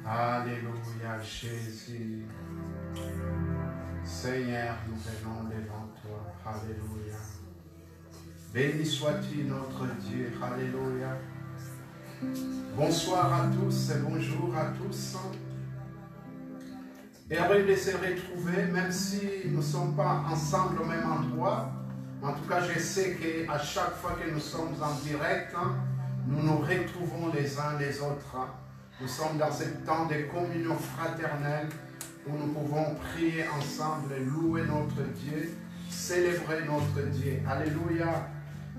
Alléluia, Jésus. Seigneur, nous venons devant toi. Alléluia. Béni sois-tu notre Dieu. Alléluia. Bonsoir à tous et bonjour à tous. Heureux de se retrouver, même si nous ne sommes pas ensemble au même endroit. En tout cas, je sais qu'à chaque fois que nous sommes en direct, nous nous retrouvons les uns les autres. Nous sommes dans ce temps de communion fraternelle où nous pouvons prier ensemble, louer notre Dieu, célébrer notre Dieu. Alléluia.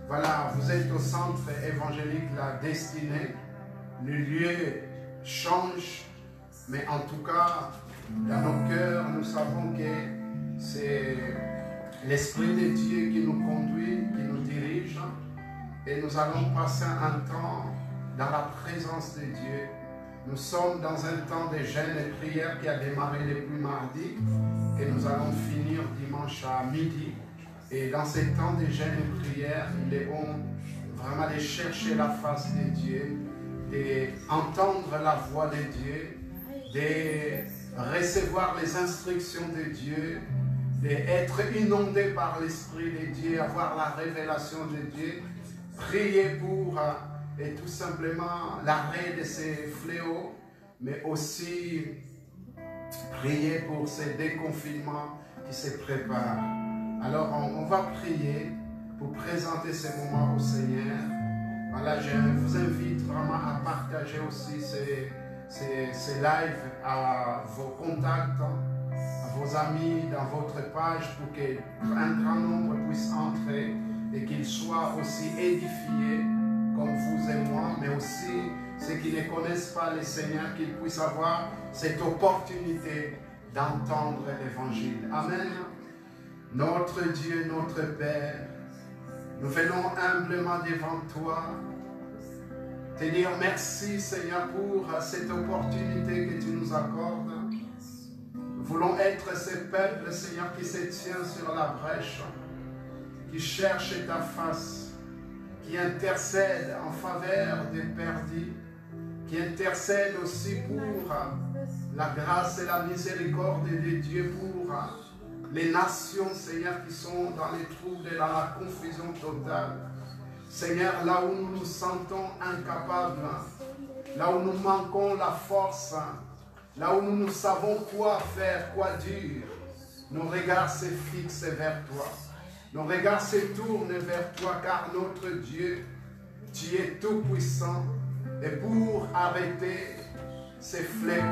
Voilà, vous êtes au centre évangélique La Destinée. Le lieu change, mais en tout cas, dans nos cœurs, nous savons que c'est l'Esprit de Dieu qui nous conduit, qui nous dirige. Et nous allons passer un temps dans la présence de Dieu. Nous sommes dans un temps de jeûne et prière qui a démarré depuis mardi. Et nous allons finir dimanche à midi. Et dans ces temps de jeûne et prière, il est bon vraiment de chercher la face de Dieu, d'entendre la voix de Dieu, de recevoir les instructions de Dieu, d'être inondé par l'Esprit de Dieu, avoir la révélation de Dieu, prier pour et tout simplement l'arrêt de ces fléaux, mais aussi prier pour ces déconfinements qui se préparent. Alors on va prier pour présenter ces moments au Seigneur. Voilà, je vous invite vraiment à partager aussi ces lives à vos contacts, à vos amis, dans votre page, pour qu'un grand nombre puisse entrer et qu'ils soient aussi édifiés comme vous et moi, mais aussi ceux qui ne connaissent pas le Seigneur, qu'ils puissent avoir cette opportunité d'entendre l'Évangile. Amen. Notre Dieu, notre Père, nous venons humblement devant toi, te dire merci Seigneur pour cette opportunité que tu nous accordes. Nous voulons être ce peuple Seigneur qui se tient sur la brèche, qui cherche ta face, qui intercède en faveur des perdus, qui intercède aussi pour la grâce et la miséricorde de Dieu, pour les nations, Seigneur, qui sont dans les troubles et dans la confusion totale. Seigneur, là où nous nous sentons incapables, là où nous manquons la force, là où nous ne savons quoi faire, quoi dire, nos regards se fixent vers toi. Nos regards se tournent vers toi, car notre Dieu, tu es tout puissant. Et pour arrêter ces fléaux,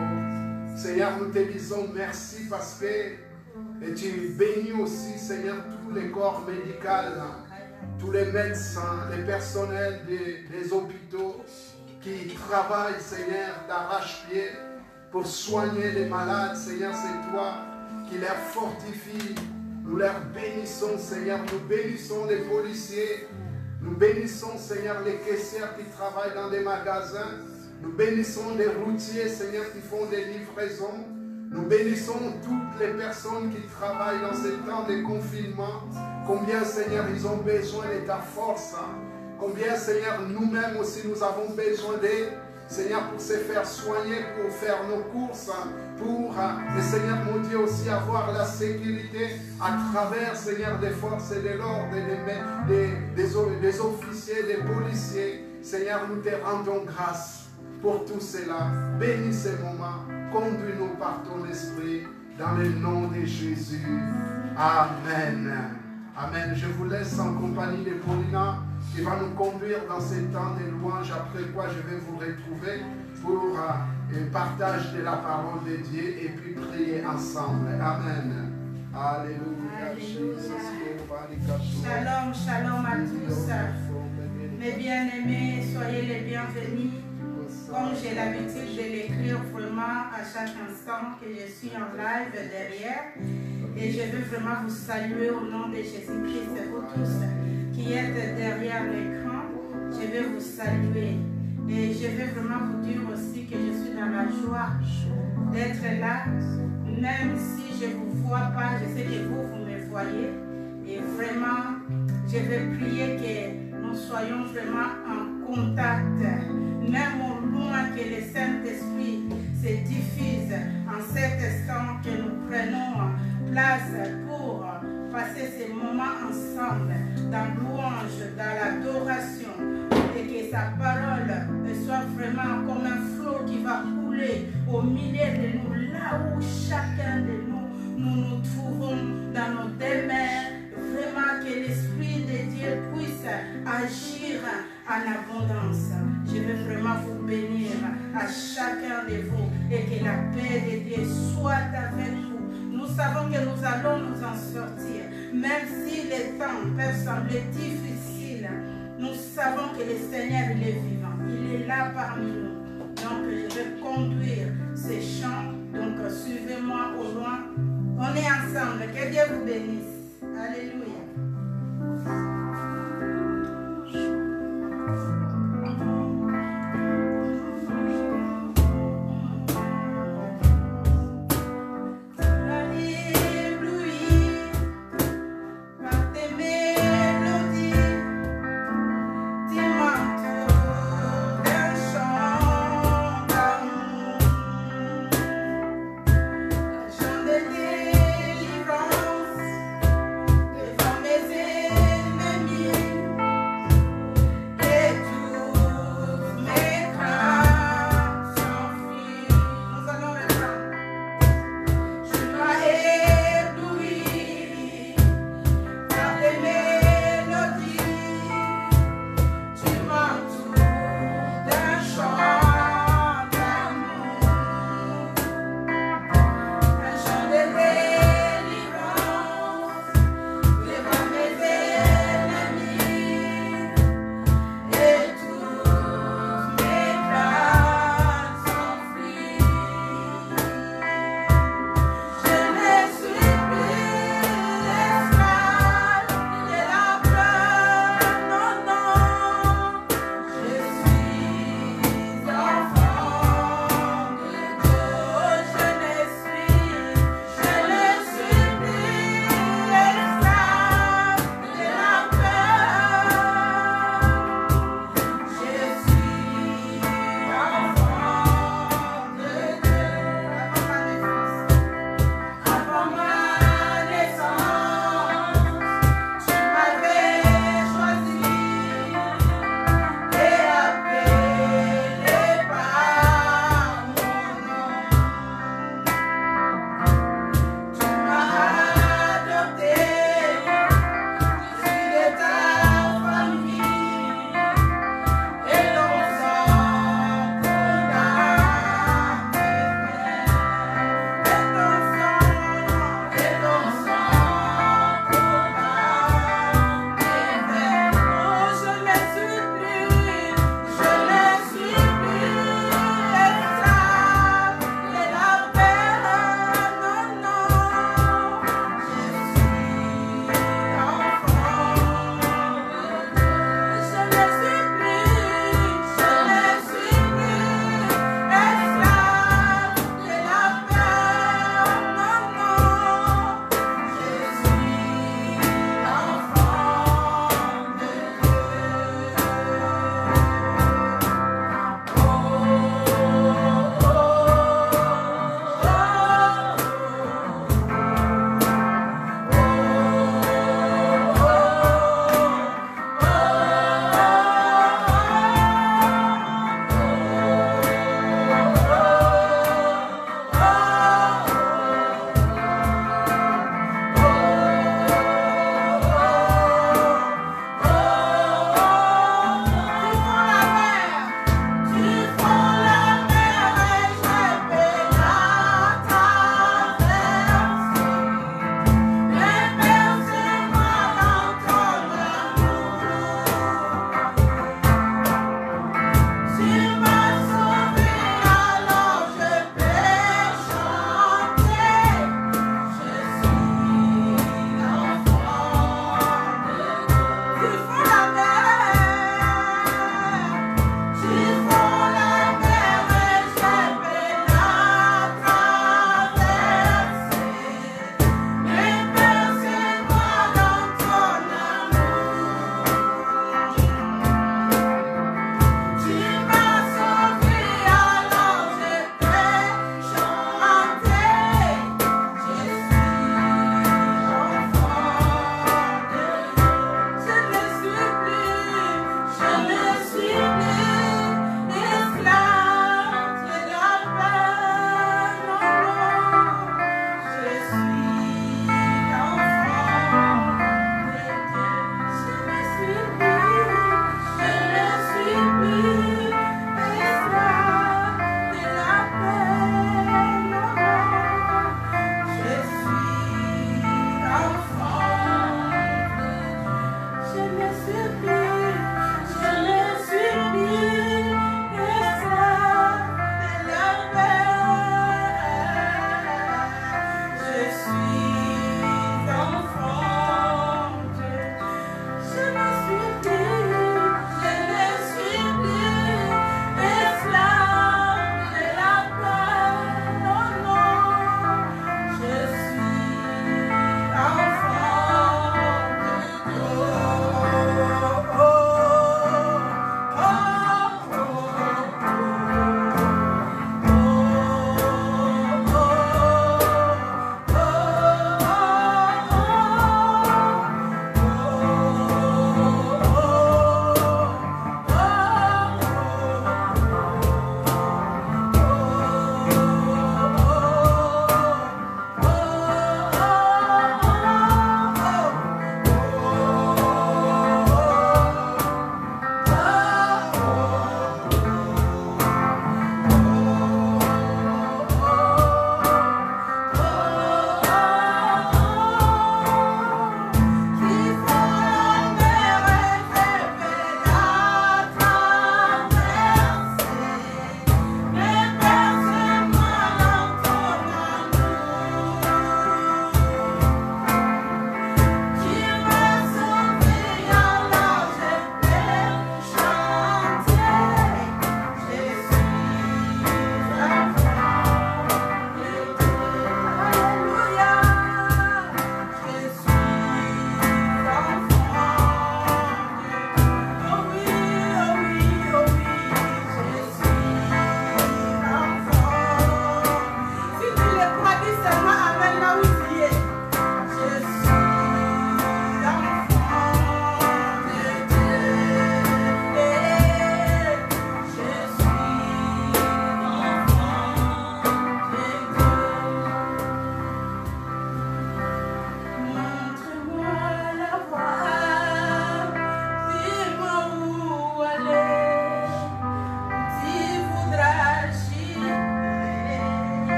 Seigneur, nous te disons merci parce que et tu bénis aussi, Seigneur, tous les corps médicaux, tous les médecins, les personnels des hôpitaux qui travaillent, Seigneur, d'arrache-pied pour soigner les malades. Seigneur, c'est toi qui les fortifie. Nous leur bénissons, Seigneur. Nous bénissons les policiers. Nous bénissons, Seigneur, les caissières qui travaillent dans des magasins. Nous bénissons les routiers, Seigneur, qui font des livraisons. Nous bénissons toutes les personnes qui travaillent dans ces temps de confinement. Combien, Seigneur, ils ont besoin de ta force. Combien, Seigneur, nous-mêmes aussi, nous avons besoin d'aide. Seigneur, pour se faire soigner, pour faire nos courses, pour, et Seigneur, mon Dieu, aussi avoir la sécurité à travers, Seigneur, des forces et de l'ordre, des officiers, des policiers. Seigneur, nous te rendons grâce pour tout cela. Bénis ces moments, conduis-nous par ton esprit, dans le nom de Jésus. Amen. Amen. Je vous laisse en compagnie de Paulina, qui va nous conduire dans ces temps de louange, après quoi je vais vous retrouver pour un partage de la parole de Dieu et puis prier ensemble. Amen. Alléluia. Shalom, shalom à tous. Mes bien-aimés, soyez les bienvenus. Comme j'ai l'habitude de l'écrire vraiment à chaque instant que je suis en live derrière. Et je veux vraiment vous saluer au nom de Jésus-Christ, vous tous qui êtes derrière l'écran. Je veux vous saluer. Et je veux vraiment vous dire aussi que je suis dans la joie d'être là. Même si je ne vous vois pas, je sais que vous me voyez. Et vraiment, je veux prier que nous soyons vraiment en contact. Même au loin que le Saint-Esprit se vraiment comme un flot qui va couler au milieu de nous, là où chacun de nous trouvons dans nos demeures. Vraiment que l'Esprit de Dieu puisse agir en abondance. Je veux vraiment vous bénir à chacun de vous et que la paix de Dieu soit avec vous. Nous savons que nous allons nous en sortir. Même si les temps peuvent sembler difficiles, nous savons que le Seigneur il est vivant. Il est là parmi nous. Donc je vais conduire ces chants. Donc suivez-moi au loin. On est ensemble. Que Dieu vous bénisse. Alléluia. Devant mes ennemis.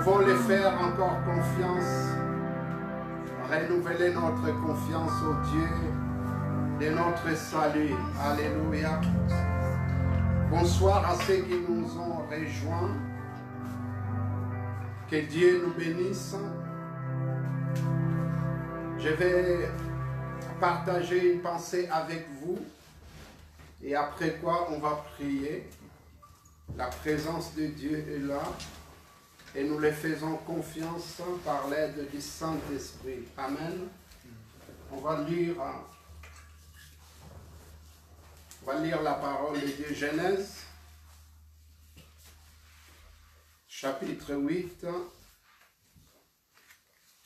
pouvons les faire encore confiance. renouveler notre confiance au Dieu de notre salut. Alléluia. Bonsoir à ceux qui nous ont rejoints. Que Dieu nous bénisse. Je vais partager une pensée avec vous et après quoi on va prier. La présence de Dieu est là et nous le faisons confiance par l'aide du Saint-Esprit. Amen. On va lire la parole de Dieu. Genèse, chapitre 8.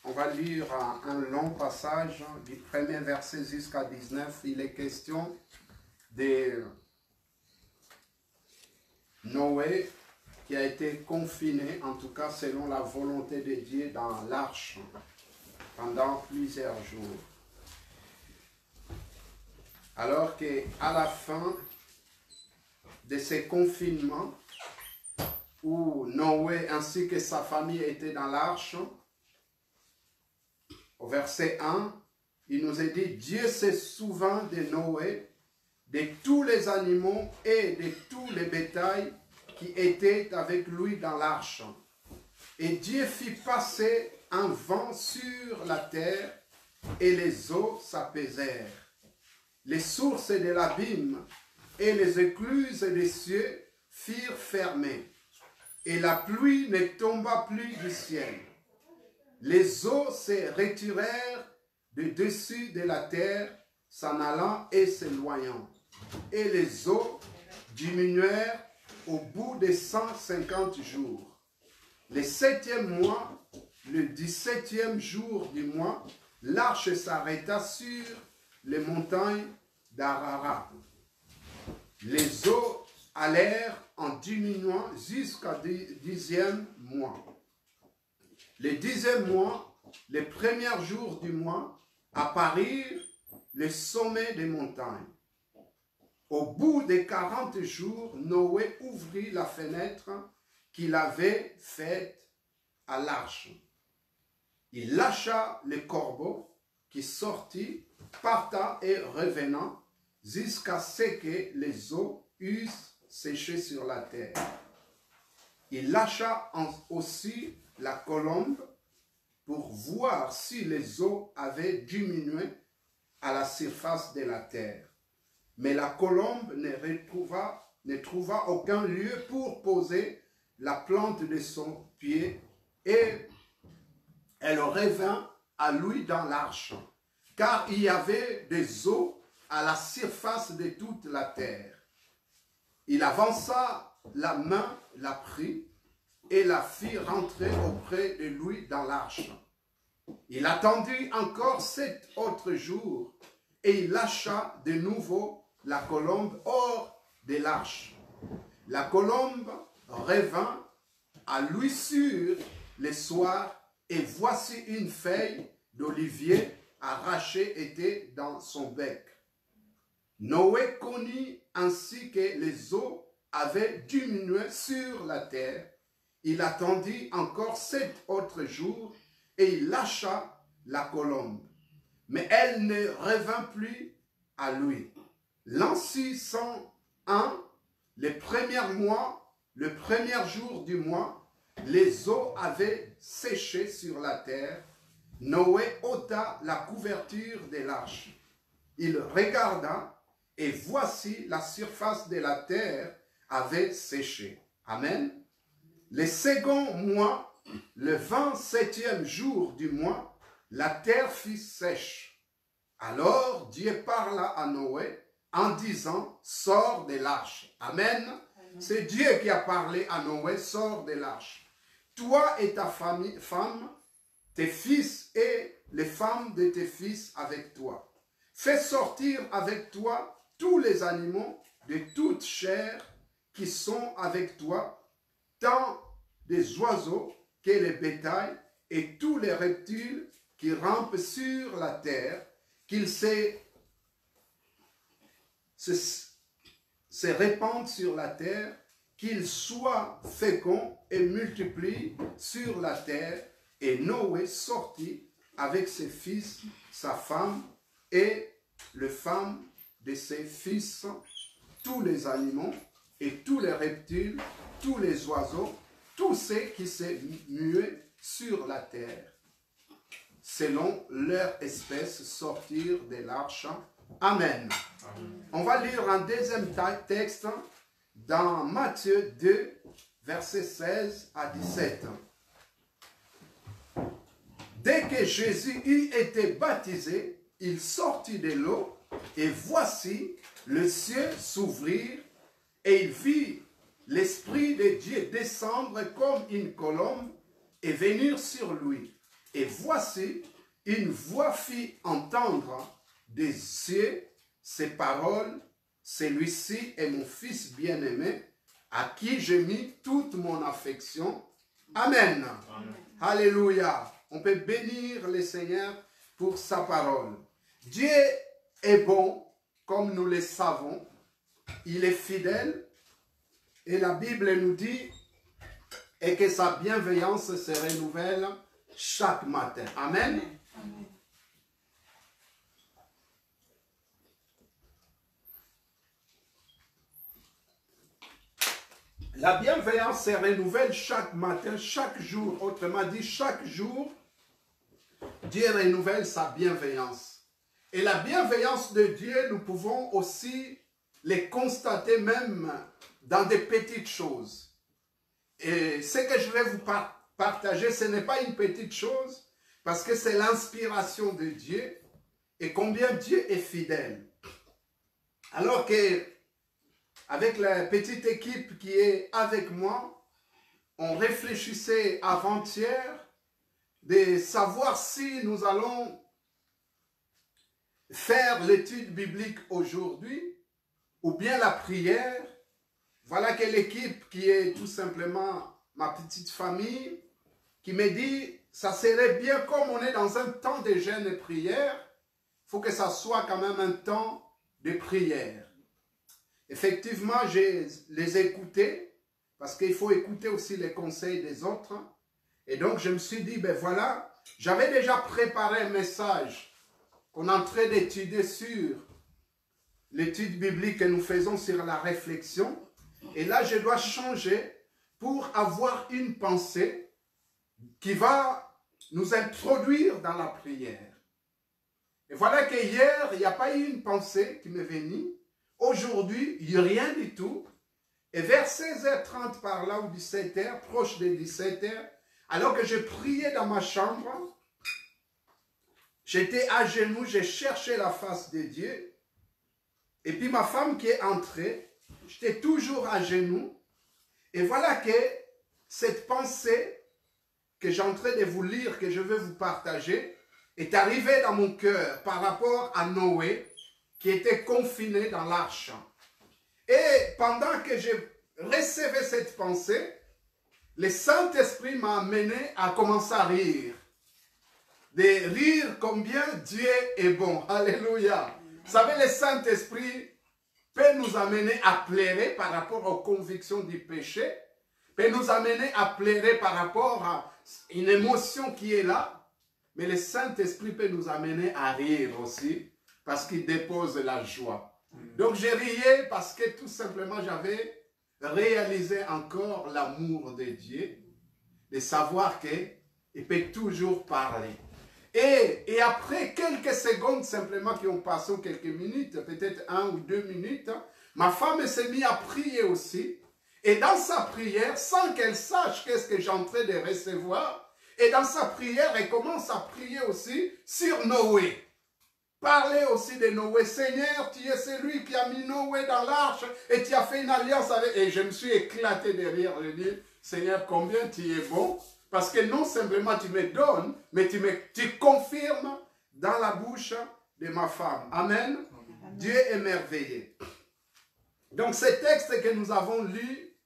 On va lire un long passage du premier verset jusqu'à 19. Il est question de Noé qui a été confiné, en tout cas selon la volonté de Dieu, dans l'arche pendant plusieurs jours. Alors qu'à la fin de ce confinement, où Noé ainsi que sa famille étaient dans l'arche, au verset 1, il nous est dit, Dieu se souvint de Noé, de tous les animaux et de tous les bétails qui étaient avec lui dans l'arche. Et Dieu fit passer un vent sur la terre et les eaux s'apaisèrent. Les sources de l'abîme et les écluses des cieux firent fermer. Et la pluie ne tomba plus du ciel. Les eaux se retirèrent de dessus de la terre, s'en allant et s'éloignant. Et les eaux diminuèrent au bout de 150 jours. Le 7e mois, le 17e jour du mois, l'arche s'arrêta sur les montagnes d'Ararat. Les eaux allèrent en diminuant jusqu'au 10e mois. Le 10e mois, les premiers jours du mois, apparurent les sommets des montagnes. Au bout de 40 jours, Noé ouvrit la fenêtre qu'il avait faite à l'arche. Il lâcha le corbeau qui sortit, parta et revenant, jusqu'à ce que les eaux eussent séché sur la terre. Il lâcha aussi la colombe pour voir si les eaux avaient diminué à la surface de la terre. Mais la colombe ne trouva aucun lieu pour poser la plante de son pied et elle revint à lui dans l'arche, car il y avait des eaux à la surface de toute la terre. Il avança la main, la prit et la fit rentrer auprès de lui dans l'arche. Il attendit encore 7 autres jours et il lâcha de nouveau la colombe hors de l'arche. La colombe revint à lui sur le soir et voici une feuille d'olivier arrachée était dans son bec. Noé connut ainsi que les eaux avaient diminué sur la terre. Il attendit encore 7 autres jours et il lâcha la colombe. Mais elle ne revint plus à lui. L'an 601, le premier jour du mois, les eaux avaient séché sur la terre. Noé ôta la couverture de l'arche. Il regarda et voici la surface de la terre avait séché. Amen. Le second mois, le 27e jour du mois, la terre fut sèche. Alors Dieu parla à Noé en disant, sors de l'arche. Amen. C'est Dieu qui a parlé à Noé, sors de l'arche. Toi et ta femme, tes fils et les femmes de tes fils avec toi. Fais sortir avec toi tous les animaux de toute chair qui sont avec toi, tant des oiseaux que les bétails et tous les reptiles qui rampent sur la terre, qu'ils se répandent sur la terre, qu'ils soient féconds et multiplient sur la terre. Et Noé sortit avec ses fils, sa femme et les femmes de ses fils, tous les animaux et tous les reptiles, tous les oiseaux, tous ceux qui se muent sur la terre, selon leur espèce, sortir de l'arche. Amen. Amen. On va lire un deuxième texte dans Matthieu 2, versets 16 à 17. Dès que Jésus eut été baptisé, il sortit de l'eau, et voici, le ciel s'ouvrit, et il vit l'Esprit de Dieu descendre comme une colombe et venir sur lui. Et voici, une voix fit entendre des cieux ces paroles, celui-ci est mon Fils bien-aimé, à qui j'ai mis toute mon affection. Amen. Amen. Alléluia. On peut bénir le Seigneur pour sa parole. Dieu est bon, comme nous le savons. Il est fidèle. Et la Bible nous dit et que sa bienveillance se renouvelle chaque matin. Amen. Amen. La bienveillance se renouvelle chaque matin, chaque jour. Autrement dit, chaque jour, Dieu renouvelle sa bienveillance. Et la bienveillance de Dieu, nous pouvons aussi les constater même dans des petites choses. Et ce que je vais vous partager, ce n'est pas une petite chose, parce que c'est l'inspiration de Dieu et combien Dieu est fidèle. Alors que, avec la petite équipe qui est avec moi, on réfléchissait avant-hier de savoir si nous allons faire l'étude biblique aujourd'hui ou bien la prière. Voilà que l'équipe qui est tout simplement ma petite famille qui me dit, ça serait bien comme on est dans un temps de jeûne et prière, il faut que ça soit quand même un temps de prière. Effectivement, je les ai écoutés, parce qu'il faut écouter aussi les conseils des autres. Et donc, je me suis dit, ben voilà, j'avais déjà préparé un message qu'on est en train d'étudier sur l'étude biblique que nous faisons sur la réflexion. Et là, je dois changer pour avoir une pensée qui va nous introduire dans la prière. Et voilà que hier, il n'y a pas eu une pensée qui m'est venue. Aujourd'hui, il n'y a rien du tout. Et vers 16h30 par là, ou 17h, proche de 17h, alors que je priais dans ma chambre, j'étais à genoux, j'ai cherché la face de Dieu. Et puis ma femme qui est entrée, j'étais toujours à genoux. Et voilà que cette pensée que j'ai en train de vous lire, que je veux vous partager, est arrivée dans mon cœur par rapport à Noé, qui était confiné dans l'arche. Et pendant que je recevais cette pensée, le Saint-Esprit m'a amené à commencer à rire. De rire combien Dieu est bon. Alléluia. Vous savez, le Saint-Esprit peut nous amener à pleurer par rapport aux convictions du péché, peut nous amener à pleurer par rapport à une émotion qui est là, mais le Saint-Esprit peut nous amener à rire aussi, parce qu'il dépose la joie. Donc je riais parce que tout simplement j'avais réalisé encore l'amour de Dieu, de savoir qu'il peut toujours parler. Et après quelques secondes simplement qui ont passé, ou quelques minutes, peut-être 1 ou 2 minutes, ma femme s'est mise à prier aussi. Et dans sa prière, sans qu'elle sache qu'est-ce que j'ai en train de recevoir, et dans sa prière, elle commence à prier aussi sur Noé. Parler aussi de Noé. Seigneur, tu es celui qui a mis Noé dans l'arche et tu as fait une alliance avec... Et je me suis éclaté de rire. Je dis, Seigneur, combien tu es bon. Parce que non simplement tu me donnes, mais tu confirmes dans la bouche de ma femme. Amen. Amen. Dieu est merveilleux. Donc ce texte que nous avons lu,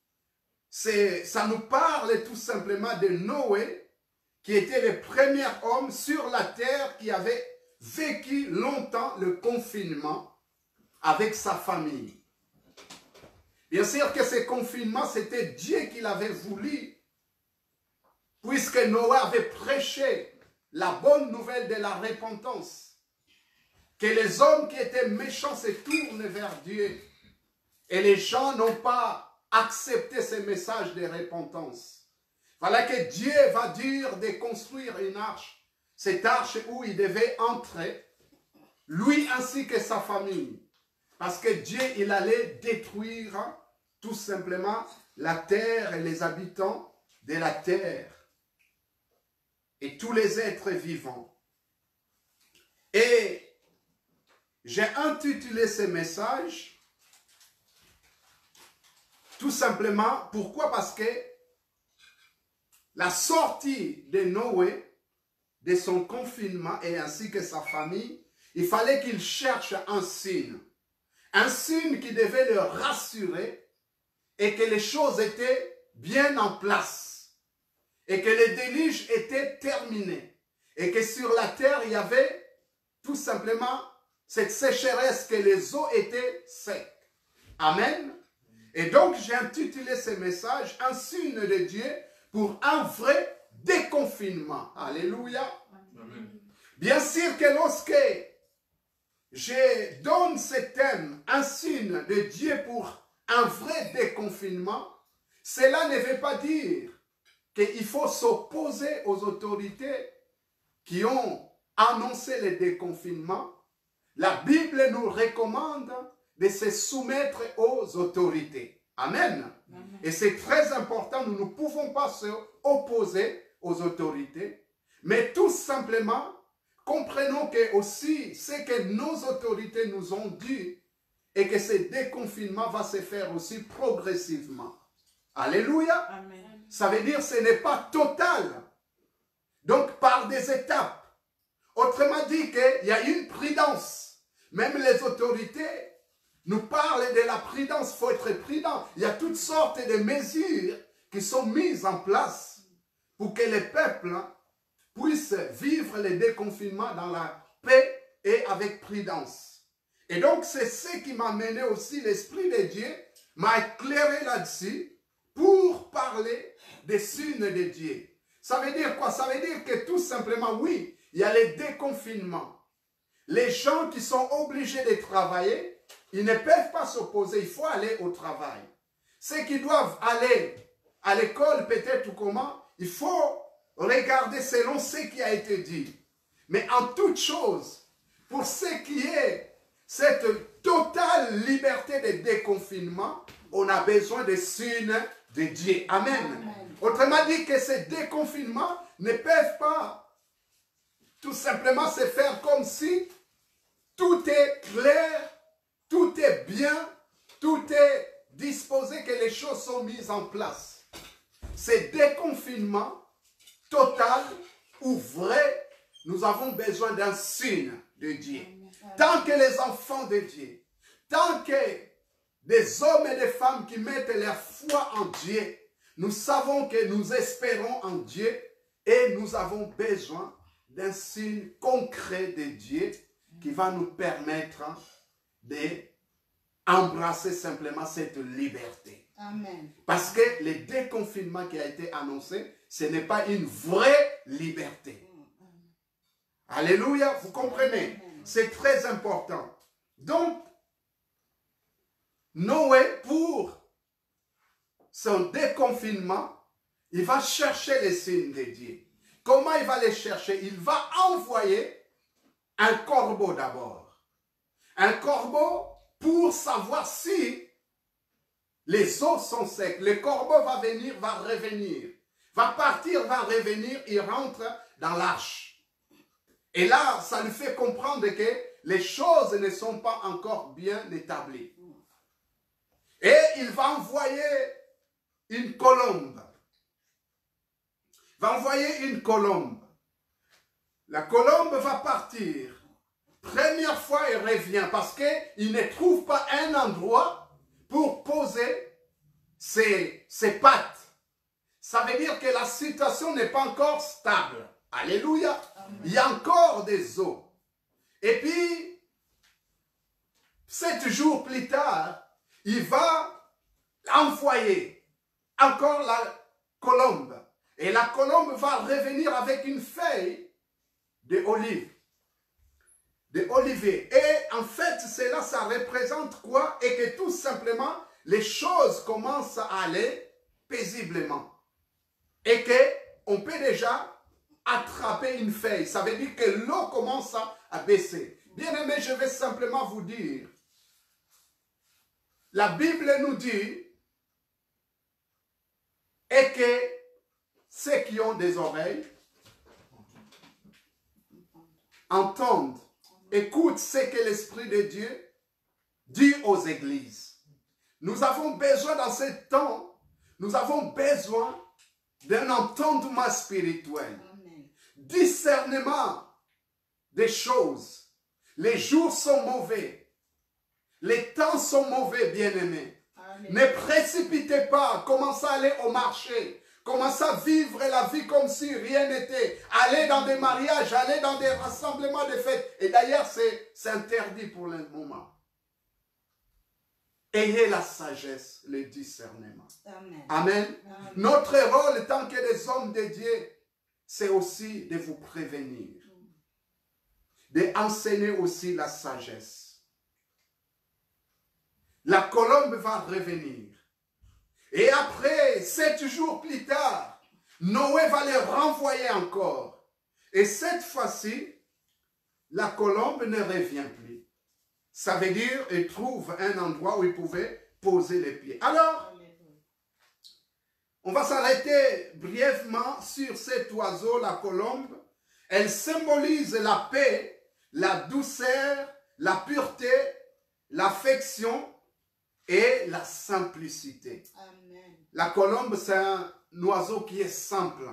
ça nous parle tout simplement de Noé, qui était le premier homme sur la terre qui avait vécu longtemps le confinement avec sa famille. Bien sûr que ce confinement, c'était Dieu qui l'avait voulu, puisque Noé avait prêché la bonne nouvelle de la repentance. Que les hommes qui étaient méchants se tournent vers Dieu. Et les gens n'ont pas accepté ce message de repentance. Voilà que Dieu va dire de construire une arche. Cette arche où il devait entrer, lui ainsi que sa famille. Parce que Dieu, il allait détruire tout simplement la terre et les habitants de la terre. Et tous les êtres vivants. Et j'ai intitulé ce message tout simplement, pourquoi? Parce que la sortie de Noé, de son confinement et ainsi que sa famille, il fallait qu'il cherche un signe. Un signe qui devait le rassurer et que les choses étaient bien en place. Et que le déluge était terminé. Et que sur la terre, il y avait tout simplement cette sécheresse, que les eaux étaient secs. Amen. Et donc, j'ai intitulé ce message « Un signe de Dieu pour un vrai déconfinement ». Alléluia. Amen. Bien sûr que lorsque je donne ce thème « Un signe de Dieu pour un vrai déconfinement », cela ne veut pas dire qu'il faut s'opposer aux autorités qui ont annoncé le déconfinement. La Bible nous recommande de se soumettre aux autorités. Amen. Amen. Et c'est très important, nous ne pouvons pas se opposer aux autorités, mais tout simplement, comprenons que aussi ce que nos autorités nous ont dit et que ce déconfinement va se faire aussi progressivement. Alléluia. Amen. Ça veut dire que ce n'est pas total. Donc par des étapes. Autrement dit qu'il y a une prudence. Même les autorités nous parlent de la prudence. Il faut être prudent. Il y a toutes sortes de mesures qui sont mises en place pour que les peuples puissent vivre le déconfinement dans la paix et avec prudence. Et donc c'est ce qui m'a mené aussi, l'Esprit de Dieu m'a éclairé là-dessus pour parler des signes de Dieu. Ça veut dire quoi? Ça veut dire que tout simplement, oui, il y a les déconfinements. Les gens qui sont obligés de travailler, ils ne peuvent pas s'opposer, il faut aller au travail. Ceux qui doivent aller à l'école peut-être ou comment, il faut regarder selon ce qui a été dit. Mais en toute chose, pour ce qui est cette totale liberté de déconfinement, on a besoin des signes de Dieu. Amen. Amen. Autrement dit que ces déconfinements ne peuvent pas tout simplement se faire comme si tout est clair, tout est bien, tout est disposé, que les choses sont mises en place. Ces déconfinements total ou vrai, nous avons besoin d'un signe de Dieu. Tant que les enfants de Dieu, tant que des hommes et des femmes qui mettent leur foi en Dieu, nous savons que nous espérons en Dieu et nous avons besoin d'un signe concret de Dieu qui va nous permettre d'embrasser simplement cette liberté. Amen. Parce que le déconfinement qui a été annoncé, ce n'est pas une vraie liberté. Alléluia, vous comprenez? C'est très important. Donc, Noé, pour son déconfinement, il va chercher les signes de Dieu. Comment il va les chercher? Il va envoyer un corbeau d'abord. Un corbeau pour savoir si les eaux sont secs. Le corbeau va venir, va revenir. Va partir, va revenir, il rentre dans l'arche. Et là, ça lui fait comprendre que les choses ne sont pas encore bien établies. Et il va envoyer une colombe. Va envoyer une colombe. La colombe va partir. Première fois, il revient parce qu'il ne trouve pas un endroit pour poser ses pattes. Ça veut dire que la situation n'est pas encore stable. Alléluia. Amen. Il y a encore des eaux. Et puis, 7 jours plus tard, il va envoyer encore la colombe. Et la colombe va revenir avec une feuille d'olive. De olivier. Et en fait, cela, ça représente quoi? Et que tout simplement, les choses commencent à aller paisiblement. Et qu'on peut déjà attraper une feuille. Ça veut dire que l'eau commence à baisser. Bien aimé, je vais simplement vous dire, la Bible nous dit, et que ceux qui ont des oreilles entendent, écoutent ce que l'Esprit de Dieu dit aux églises. Nous avons besoin dans ce temps, nous avons besoin d'un entendement spirituel. Amen. Discernement des choses. Les jours sont mauvais. Les temps sont mauvais, bien-aimés. Ne précipitez pas. Commencez à aller au marché. Commencez à vivre la vie comme si rien n'était. Allez dans des mariages, allez dans des rassemblements de fêtes. Et d'ailleurs, c'est interdit pour le moment. Ayez la sagesse, le discernement. Amen. Amen. Amen. Notre rôle, tant que des hommes de Dieu, c'est aussi de vous prévenir. D'enseigner aussi la sagesse. La colombe va revenir. Et après, 7 jours plus tard, Noé va les renvoyer encore. Et cette fois-ci, la colombe ne revient plus. Ça veut dire qu'il trouve un endroit où il pouvait poser les pieds. Alors, on va s'arrêter brièvement sur cet oiseau, la colombe. Elle symbolise la paix, la douceur, la pureté, l'affection et la simplicité. Amen. La colombe, c'est un oiseau qui est simple.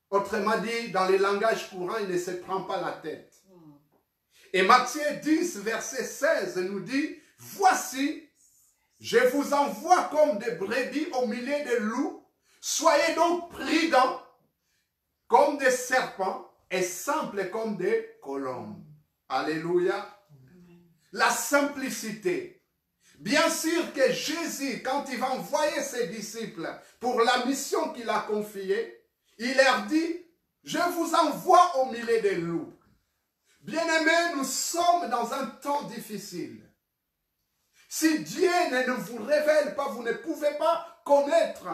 Autrement dit, dans le langage courant, il ne se prend pas la tête. Et Matthieu 10, verset 16 nous dit, « Voici, je vous envoie comme des brebis au milieu des loups. Soyez donc prudents comme des serpents et simples comme des colombes. » Alléluia. La simplicité. Bien sûr que Jésus, quand il va envoyer ses disciples pour la mission qu'il a confiée, il leur dit, « Je vous envoie au milieu des loups. » Bien-aimés, nous sommes dans un temps difficile. Si Dieu ne vous révèle pas, vous ne pouvez pas connaître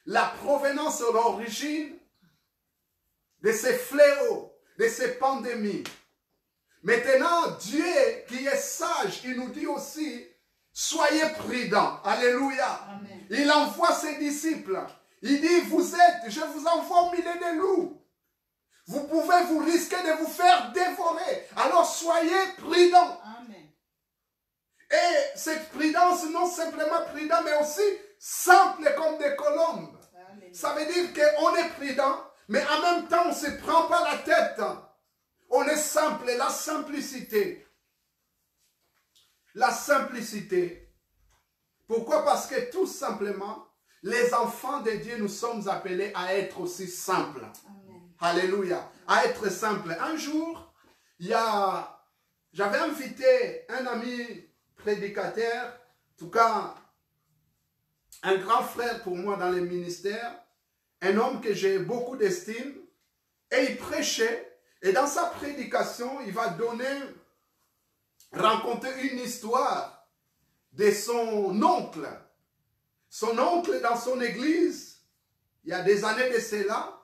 la provenance ou l'origine de ces fléaux, de ces pandémies. Maintenant, Dieu qui est sage, il nous dit aussi, soyez prudents. Alléluia. Amen. Il envoie ses disciples. Il dit, je vous envoie au milieu des loups. Vous pouvez vous risquer de vous faire dévorer. Alors soyez prudents. Amen. Et cette prudence, non simplement prudent, mais aussi simple comme des colombes. Amen. Ça veut dire qu'on est prudent, mais en même temps, on ne se prend pas la tête. On est simple, la simplicité. La simplicité. Pourquoi? Parce que tout simplement, les enfants de Dieu, nous sommes appelés à être aussi simples. Amen. Alléluia. À être simple. Un jour, j'avais invité un ami prédicateur, en tout cas, un grand frère pour moi dans le ministère, un homme que j'ai beaucoup d'estime, et il prêchait, et dans sa prédication, il va raconter une histoire de son oncle. Son oncle dans son église, il y a des années de cela,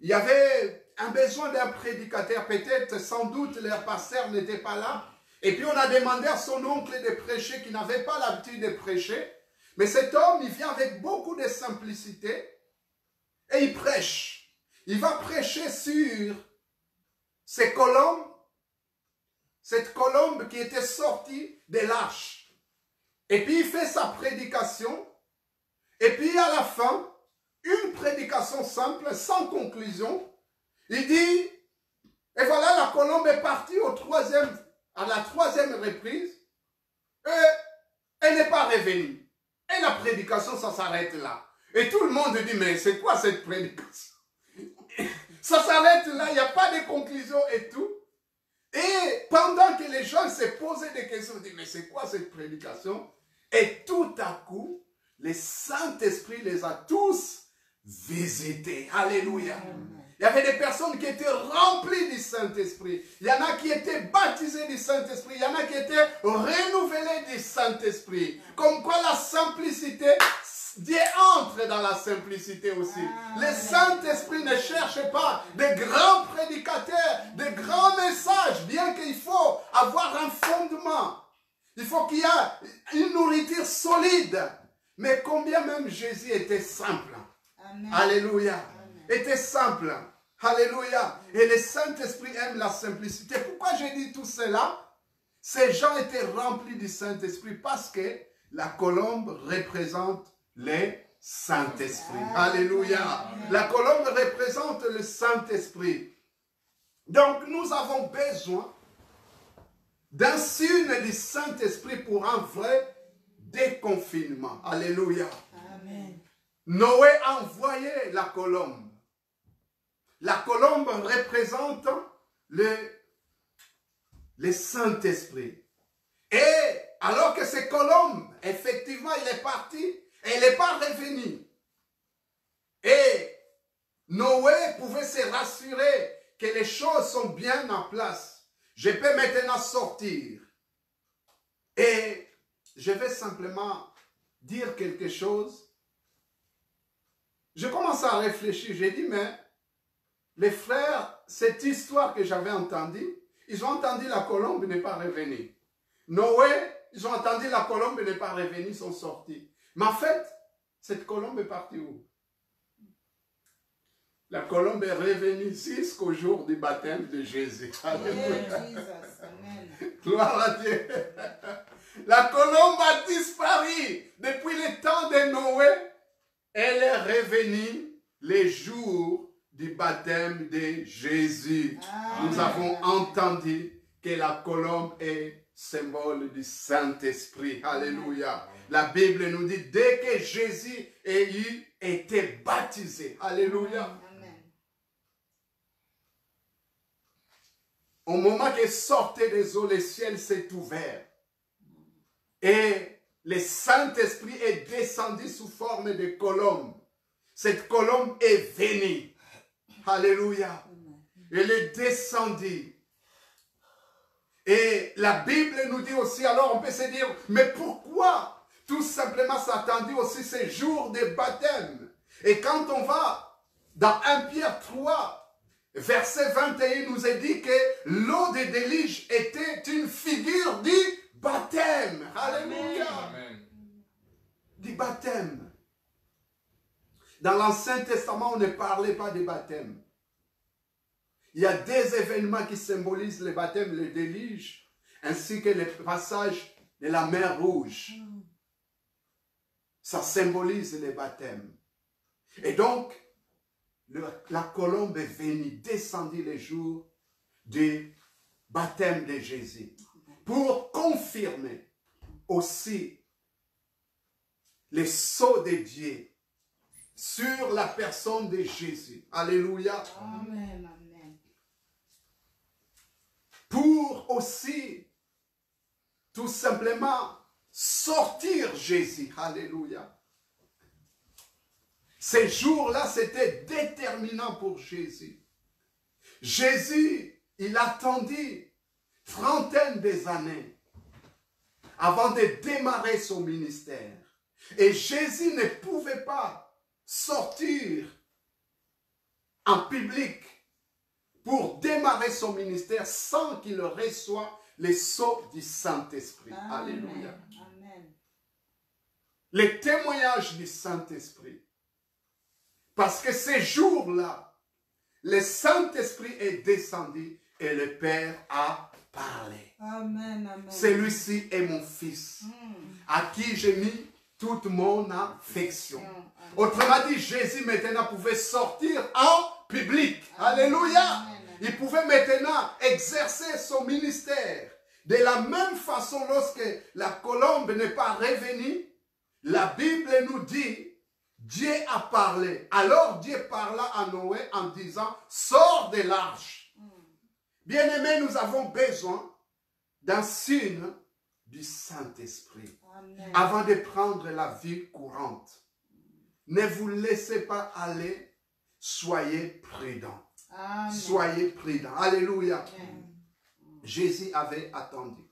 il y avait un besoin d'un prédicateur, peut-être, sans doute, leur pasteur n'était pas là. Et puis on a demandé à son oncle de prêcher, qui n'avait pas l'habitude de prêcher. Mais cet homme, il vient avec beaucoup de simplicité et il prêche. Il va prêcher sur ces colombes, cette colombe qui était sortie de l'arche. Et puis il fait sa prédication. Et puis à la fin, une prédication simple, sans conclusion. Il dit, et voilà, la colombe est partie à la troisième reprise, et elle n'est pas revenue. Et la prédication, ça s'arrête là. Et tout le monde dit, mais c'est quoi cette prédication? Ça s'arrête là, il n'y a pas de conclusion et tout. Et pendant que les gens se posaient des questions, ils disent, mais c'est quoi cette prédication? Et tout à coup, le Saint-Esprit les a tous visités. Alléluia. Il y avait des personnes qui étaient remplies du Saint-Esprit. Il y en a qui étaient baptisés du Saint-Esprit. Il y en a qui étaient renouvelés du Saint-Esprit. Comme quoi la simplicité, Dieu entre dans la simplicité aussi. Le Saint-Esprit ne cherche pas de grands prédicateurs, de grands messages, bien qu'il faut avoir un fondement. Il faut qu'il y ait une nourriture solide. Mais combien même Jésus était simple. Amen. Alléluia. Amen. Était simple. Alléluia. Et le Saint-Esprit aime la simplicité. Pourquoi j'ai dit tout cela? Ces gens étaient remplis du Saint-Esprit parce que la colombe représente le Saint-Esprit. Alléluia. Amen. La colombe représente le Saint-Esprit. Donc nous avons besoin d'un signe du Saint-Esprit pour un vrai déconfinement. Alléluia. Amen. Noé a envoyé la colombe. La colombe représente le Saint-Esprit. Et alors que ces colombes, effectivement, il est parti et il n'est pas revenu. Et Noé pouvait se rassurer que les choses sont bien en place. Je peux maintenant sortir. Et je vais simplement dire quelque chose. Je commence à réfléchir. J'ai dit, mais les frères, cette histoire que j'avais entendue, ils ont entendu la colombe n'est pas revenue. Noé, ils ont entendu la colombe n'est pas revenue, ils sont sortis. Mais en fait, cette colombe est partie où? La colombe est revenue jusqu'au jour du baptême de Jésus. Alléluia. Gloire à Dieu. La colombe a disparu depuis le temps de Noé. Elle est revenue les jours du baptême de Jésus. Amen. Nous avons entendu que la colombe est symbole du Saint-Esprit. Alléluia. La Bible nous dit, dès que Jésus ait été baptisé. Alléluia. Amen. Au moment qu'il sortait des eaux, le ciel s'est ouvert. Et le Saint-Esprit est descendu sous forme de colombe. Cette colombe est venue. Alléluia. Elle est descendue. Et la Bible nous dit aussi, alors on peut se dire, mais pourquoi tout simplement s'attendu aussi ces jours de baptême? Et quand on va dans 1 Pierre 3, verset 21, nous est dit que l'eau des déluge était une figure du baptême. Alléluia. Amen. Du baptême. Dans l'Ancien Testament, on ne parlait pas de baptême. Il y a des événements qui symbolisent le baptême, le déluge, ainsi que le passage de la mer Rouge. Ça symbolise le baptême. Et donc, la colombe est venue, descendue les jours du baptême de Jésus, pour confirmer aussi les sceaux de Dieu sur la personne de Jésus. Alléluia. Amen, amen. Pour aussi, tout simplement, sortir Jésus. Alléluia. Ces jours-là, c'était déterminant pour Jésus. Jésus, il attendit trentaine des années avant de démarrer son ministère. Et Jésus ne pouvait pas sortir en public pour démarrer son ministère sans qu'il reçoive les sceaux du Saint-Esprit. Alléluia. Amen. Les témoignages du Saint-Esprit. Parce que ces jours-là, le Saint-Esprit est descendu et le Père a parlé. Amen, amen. Celui-ci est mon Fils, à qui j'ai mis toute mon affection. Autrement dit, Jésus maintenant pouvait sortir en public. Alléluia. Il pouvait maintenant exercer son ministère. De la même façon, lorsque la colombe n'est pas revenue, la Bible nous dit, Dieu a parlé. Alors Dieu parla à Noé en disant, sors de l'arche. Bien-aimés, nous avons besoin d'un signe du Saint-Esprit avant de prendre la vie courante. Ne vous laissez pas aller, soyez prudents. Amen. Soyez prudents. Alléluia. Amen. Jésus avait attendu.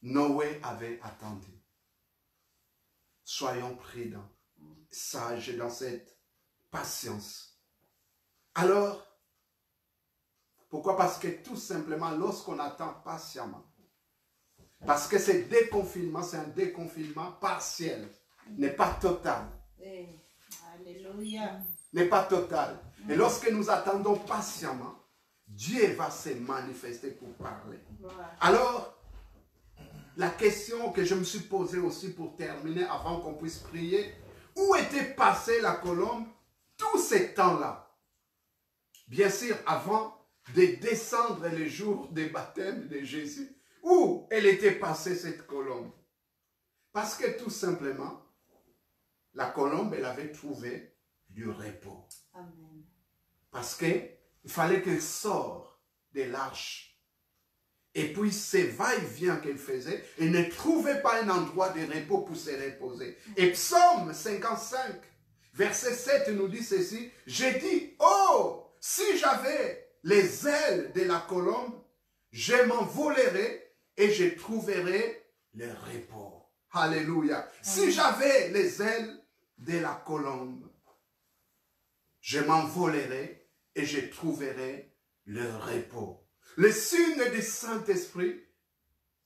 Noé avait attendu. Soyons prudents, sages dans cette patience. Alors, pourquoi? Parce que tout simplement, lorsqu'on attend patiemment, parce que ce déconfinement, c'est un déconfinement partiel, n'est pas total. Alléluia. N'est pas total. Et lorsque nous attendons patiemment, Dieu va se manifester pour parler. Alors, la question que je me suis posée aussi pour terminer, avant qu'on puisse prier, où était passée la colombe tous ces temps-là? Bien sûr, avant de descendre le jour du baptême de Jésus, où elle était passée cette colombe? Parce que tout simplement, la colombe, elle avait trouvé du repos. Amen. Parce qu'il fallait qu'elle sorte de l'arche. Et puis, ces va-et-vient qu'elle faisait, elle ne trouvait pas un endroit de repos pour se reposer. Et Psaume 55, verset 7 nous dit ceci, « J'ai dit, oh, si j'avais les ailes de la colombe, je m'envolerais et je trouverais le repos. » Alléluia. Si j'avais les ailes de la colombe, je m'envolerai et je trouverai le repos. Le signe du Saint-Esprit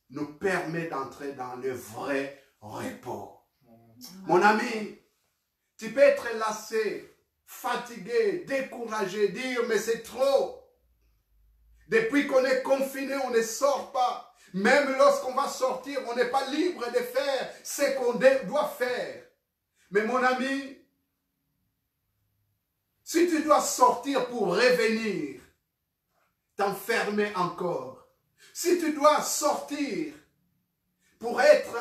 nous permet d'entrer dans le vrai repos. Mon ami, tu peux être lassé, fatigué, découragé, dire mais c'est trop. Depuis qu'on est confiné, on ne sort pas. Même lorsqu'on va sortir, on n'est pas libre de faire ce qu'on doit faire. Mais mon ami, si tu dois sortir pour revenir, t'enfermer encore. Si tu dois sortir pour être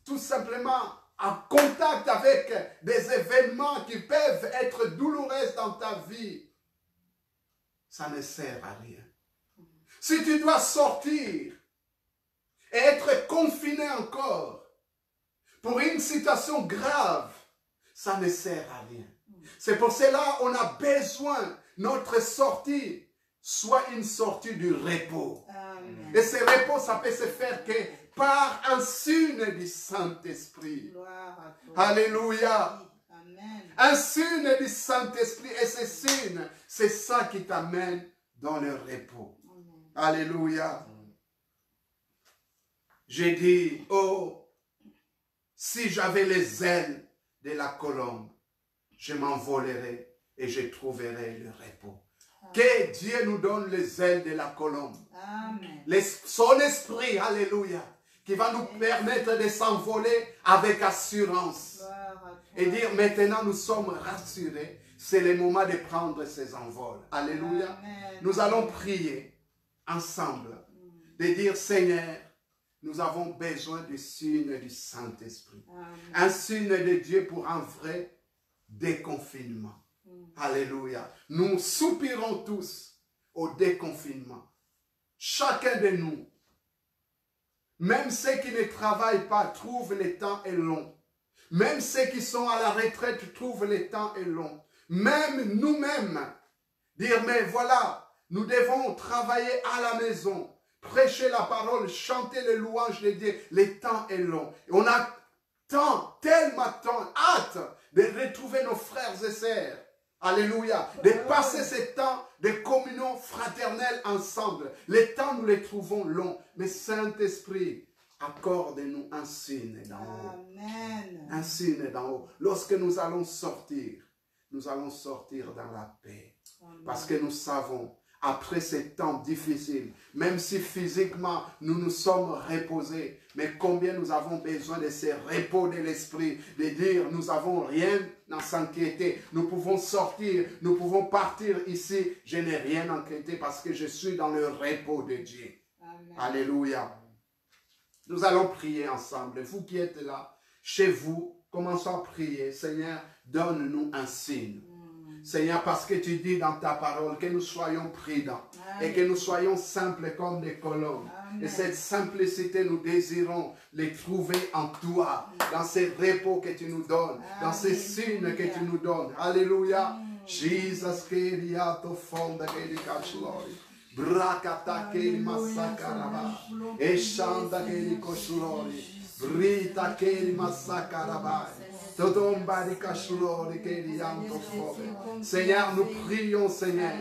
tout simplement en contact avec des événements qui peuvent être douloureux dans ta vie, ça ne sert à rien. Si tu dois sortir et être confiné encore pour une situation grave, ça ne sert à rien. C'est pour cela qu'on a besoin, notre sortie, soit une sortie du repos. Amen. Et ce repos, ça peut se faire que par un signe du Saint-Esprit. Alléluia. Amen. Un signe du Saint-Esprit. Et ce signe, c'est ça qui t'amène dans le repos. Amen. Alléluia. J'ai dit, oh, si j'avais les ailes de la colombe, je m'envolerais et je trouverais le repos. Que Dieu nous donne les ailes de la colombe. Amen. Son esprit, alléluia, qui va nous permettre de s'envoler avec assurance. Et dire maintenant nous sommes rassurés. C'est le moment de prendre ces envols. Alléluia. Amen. Nous allons prier ensemble. De dire Seigneur, nous avons besoin du signe du Saint-Esprit. Un signe de Dieu pour un vrai déconfinement. Alléluia. Nous soupirons tous au déconfinement. Chacun de nous, même ceux qui ne travaillent pas, trouvent le temps est long. Même ceux qui sont à la retraite trouvent le temps est long. Même nous-mêmes, dire mais voilà, nous devons travailler à la maison, prêcher la parole, chanter les louanges de Dieu. Le temps est long. Et on a tellement hâte de retrouver nos frères et sœurs. Alléluia. De passer ce temps de communion fraternelle ensemble. Les temps, nous les trouvons longs. Mais Saint-Esprit, accorde-nous un signe d'en haut. Amen. Un signe d'en haut. Lorsque nous allons sortir dans la paix. Amen. Parce que nous savons, après ces temps difficiles, même si physiquement nous nous sommes reposés, mais combien nous avons besoin de ces repos de l'esprit, de dire nous n'avons rien à s'inquiéter, nous pouvons sortir, nous pouvons partir ici, je n'ai rien à inquiéter parce que je suis dans le repos de Dieu. Amen. Alléluia. Nous allons prier ensemble. Vous qui êtes là, chez vous, commençons à prier. Seigneur, donne-nous un signe. Seigneur, parce que tu dis dans ta parole que nous soyons prudents et que nous soyons simples comme des colombes. Et cette simplicité, nous désirons les trouver en toi, dans ces repos que tu nous donnes, dans ces signes que tu nous donnes. Alléluia. Jesus, Keriato Fonda, Kerikachlori. Brakata Keri Masakaraba. Eshanda Kerikoshlori. Brita Keri Masakaraba. Seigneur, nous prions, Seigneur,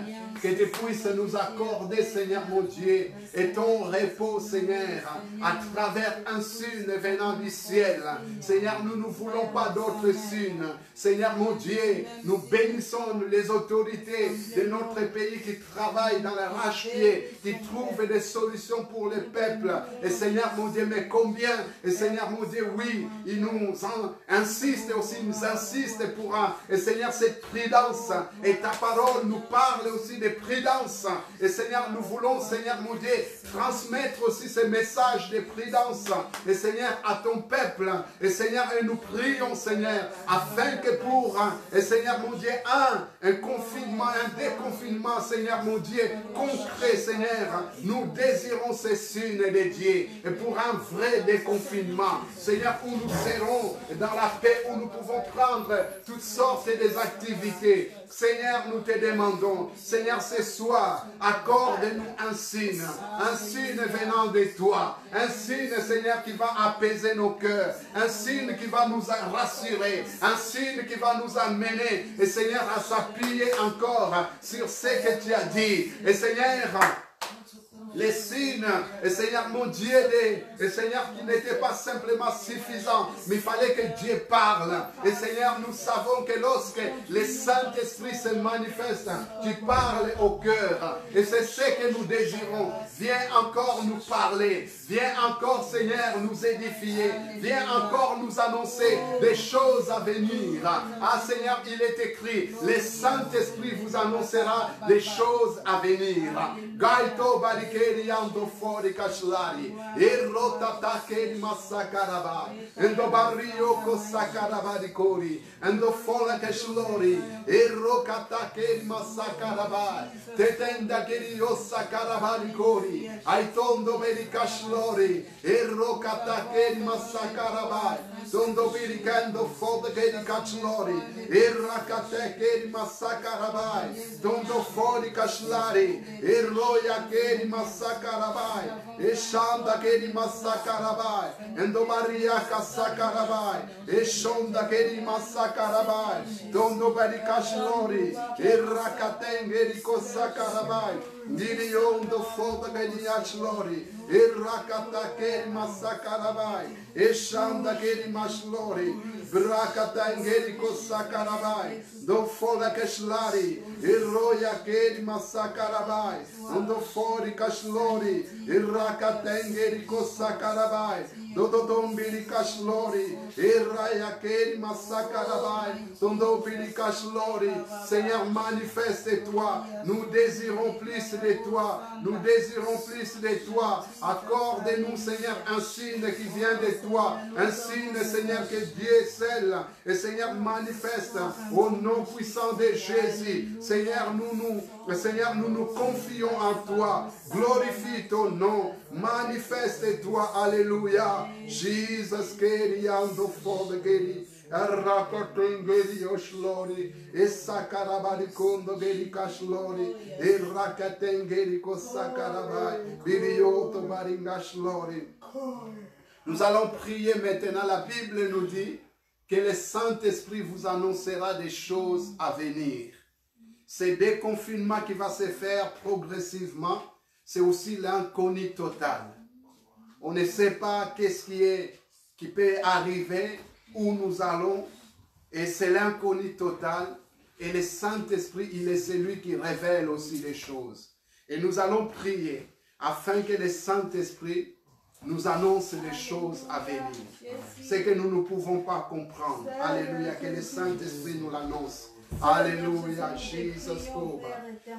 que tu puisses nous accorder, Seigneur mon Dieu, et ton repos, Seigneur, à travers un signe venant du ciel. Seigneur, nous ne voulons pas d'autres signes. Seigneur mon Dieu, nous bénissons les autorités de notre pays qui travaillent dans l'arrache-pied, qui trouvent des solutions pour les peuples. Et Seigneur mon Dieu, mais combien, et Seigneur mon Dieu, oui, ils nous insistent aussi, nous insistent pour et Seigneur, cette prudence, et ta parole nous parle aussi de prudence. Et Seigneur, nous voulons, Seigneur mon Dieu, transmettre aussi ces messages de prudence, et Seigneur, à ton peuple. Et Seigneur, et nous prions, Seigneur, afin que pour, et Seigneur mon Dieu, un confinement, un déconfinement, Seigneur mon Dieu, concret, Seigneur, nous désirons ces signes de Dieu, et pour un vrai déconfinement, Seigneur, où nous serons dans la paix, où nous pouvons prendre toutes sortes des activités. Seigneur, nous te demandons, Seigneur, ce soir, accorde-nous un signe venant de toi, un signe, Seigneur, qui va apaiser nos cœurs, un signe qui va nous rassurer, un signe qui va nous amener, et Seigneur, à s'appuyer encore sur ce que tu as dit. Et Seigneur, les signes, et Seigneur mon Dieu, et Seigneur qui n'était pas simplement suffisant, mais il fallait que Dieu parle. Et Seigneur, nous savons que lorsque le Saint-Esprit se manifeste, tu parles au cœur. Et c'est ce que nous désirons. Viens encore nous parler. Viens encore, Seigneur, nous édifier. Viens encore nous annoncer des choses à venir. Ah Seigneur, il est écrit, le Saint-Esprit vous annoncera des choses à venir. Gaito barikeri ando fori kashlari. Errota takeri masakaraba. Endo barrio kosakaraba di kori. Endo fola kashlori. Erroka takeri masakaraba. Tetenda keri osakaraba di kori. Aitondo beri kashlori. Erroka takeri masakaraba. Tondo birikando foda keri kashlori. Errakate keri masakaraba. Tondo fori kashlari. Erroya keri masakarabai. Eshanda keri masakarabai. Endo maria kasakarabai. Eshonda keri masakarabai. Tondo barikashlori. Errakatengeri kosakarabai. Diriondo foda keri ashlori. Errakata keri masakarabai. Eshanda keri mashlori. Brakatengeri kosakarabai. Do foda kashlari. Erroya keri masakarabai. Ando fori kashlori. Errakatengeri kosakarabai. Dododombiri kashlori. Erraya keri masakarabai. Dondombiri kashlori. Seigneur, manifeste-toi. Nous désirons plus de toi. Nous désirons plus de toi. Accorde-nous, Seigneur, un signe qui vient de toi. Un signe, Seigneur, que Dieu seul. Et Seigneur, manifeste au nom puissant de Jésus. Seigneur, nous nous confions en toi. Glorifie ton nom. Manifeste-toi. Alléluia. Jesus, Keriando Fodegeri. Errakatengeri Oshlori. Esakarabari Kondo Geri Kashlori. Errakatengeri Kosakarabai. Birioto Baringashlori. Nous allons prier maintenant. La Bible nous dit que le Saint-Esprit vous annoncera des choses à venir. Ce déconfinement qui va se faire progressivement, c'est aussi l'inconnu total. On ne sait pas qu'est-ce qui peut arriver, où nous allons, et c'est l'inconnu total. Et le Saint-Esprit, il est celui qui révèle aussi les choses. Et nous allons prier afin que le Saint-Esprit nous annonce les choses à venir. C'est que nous ne pouvons pas comprendre. Alléluia, que le Saint-Esprit nous l'annonce. Alléluia, Jesus Koba.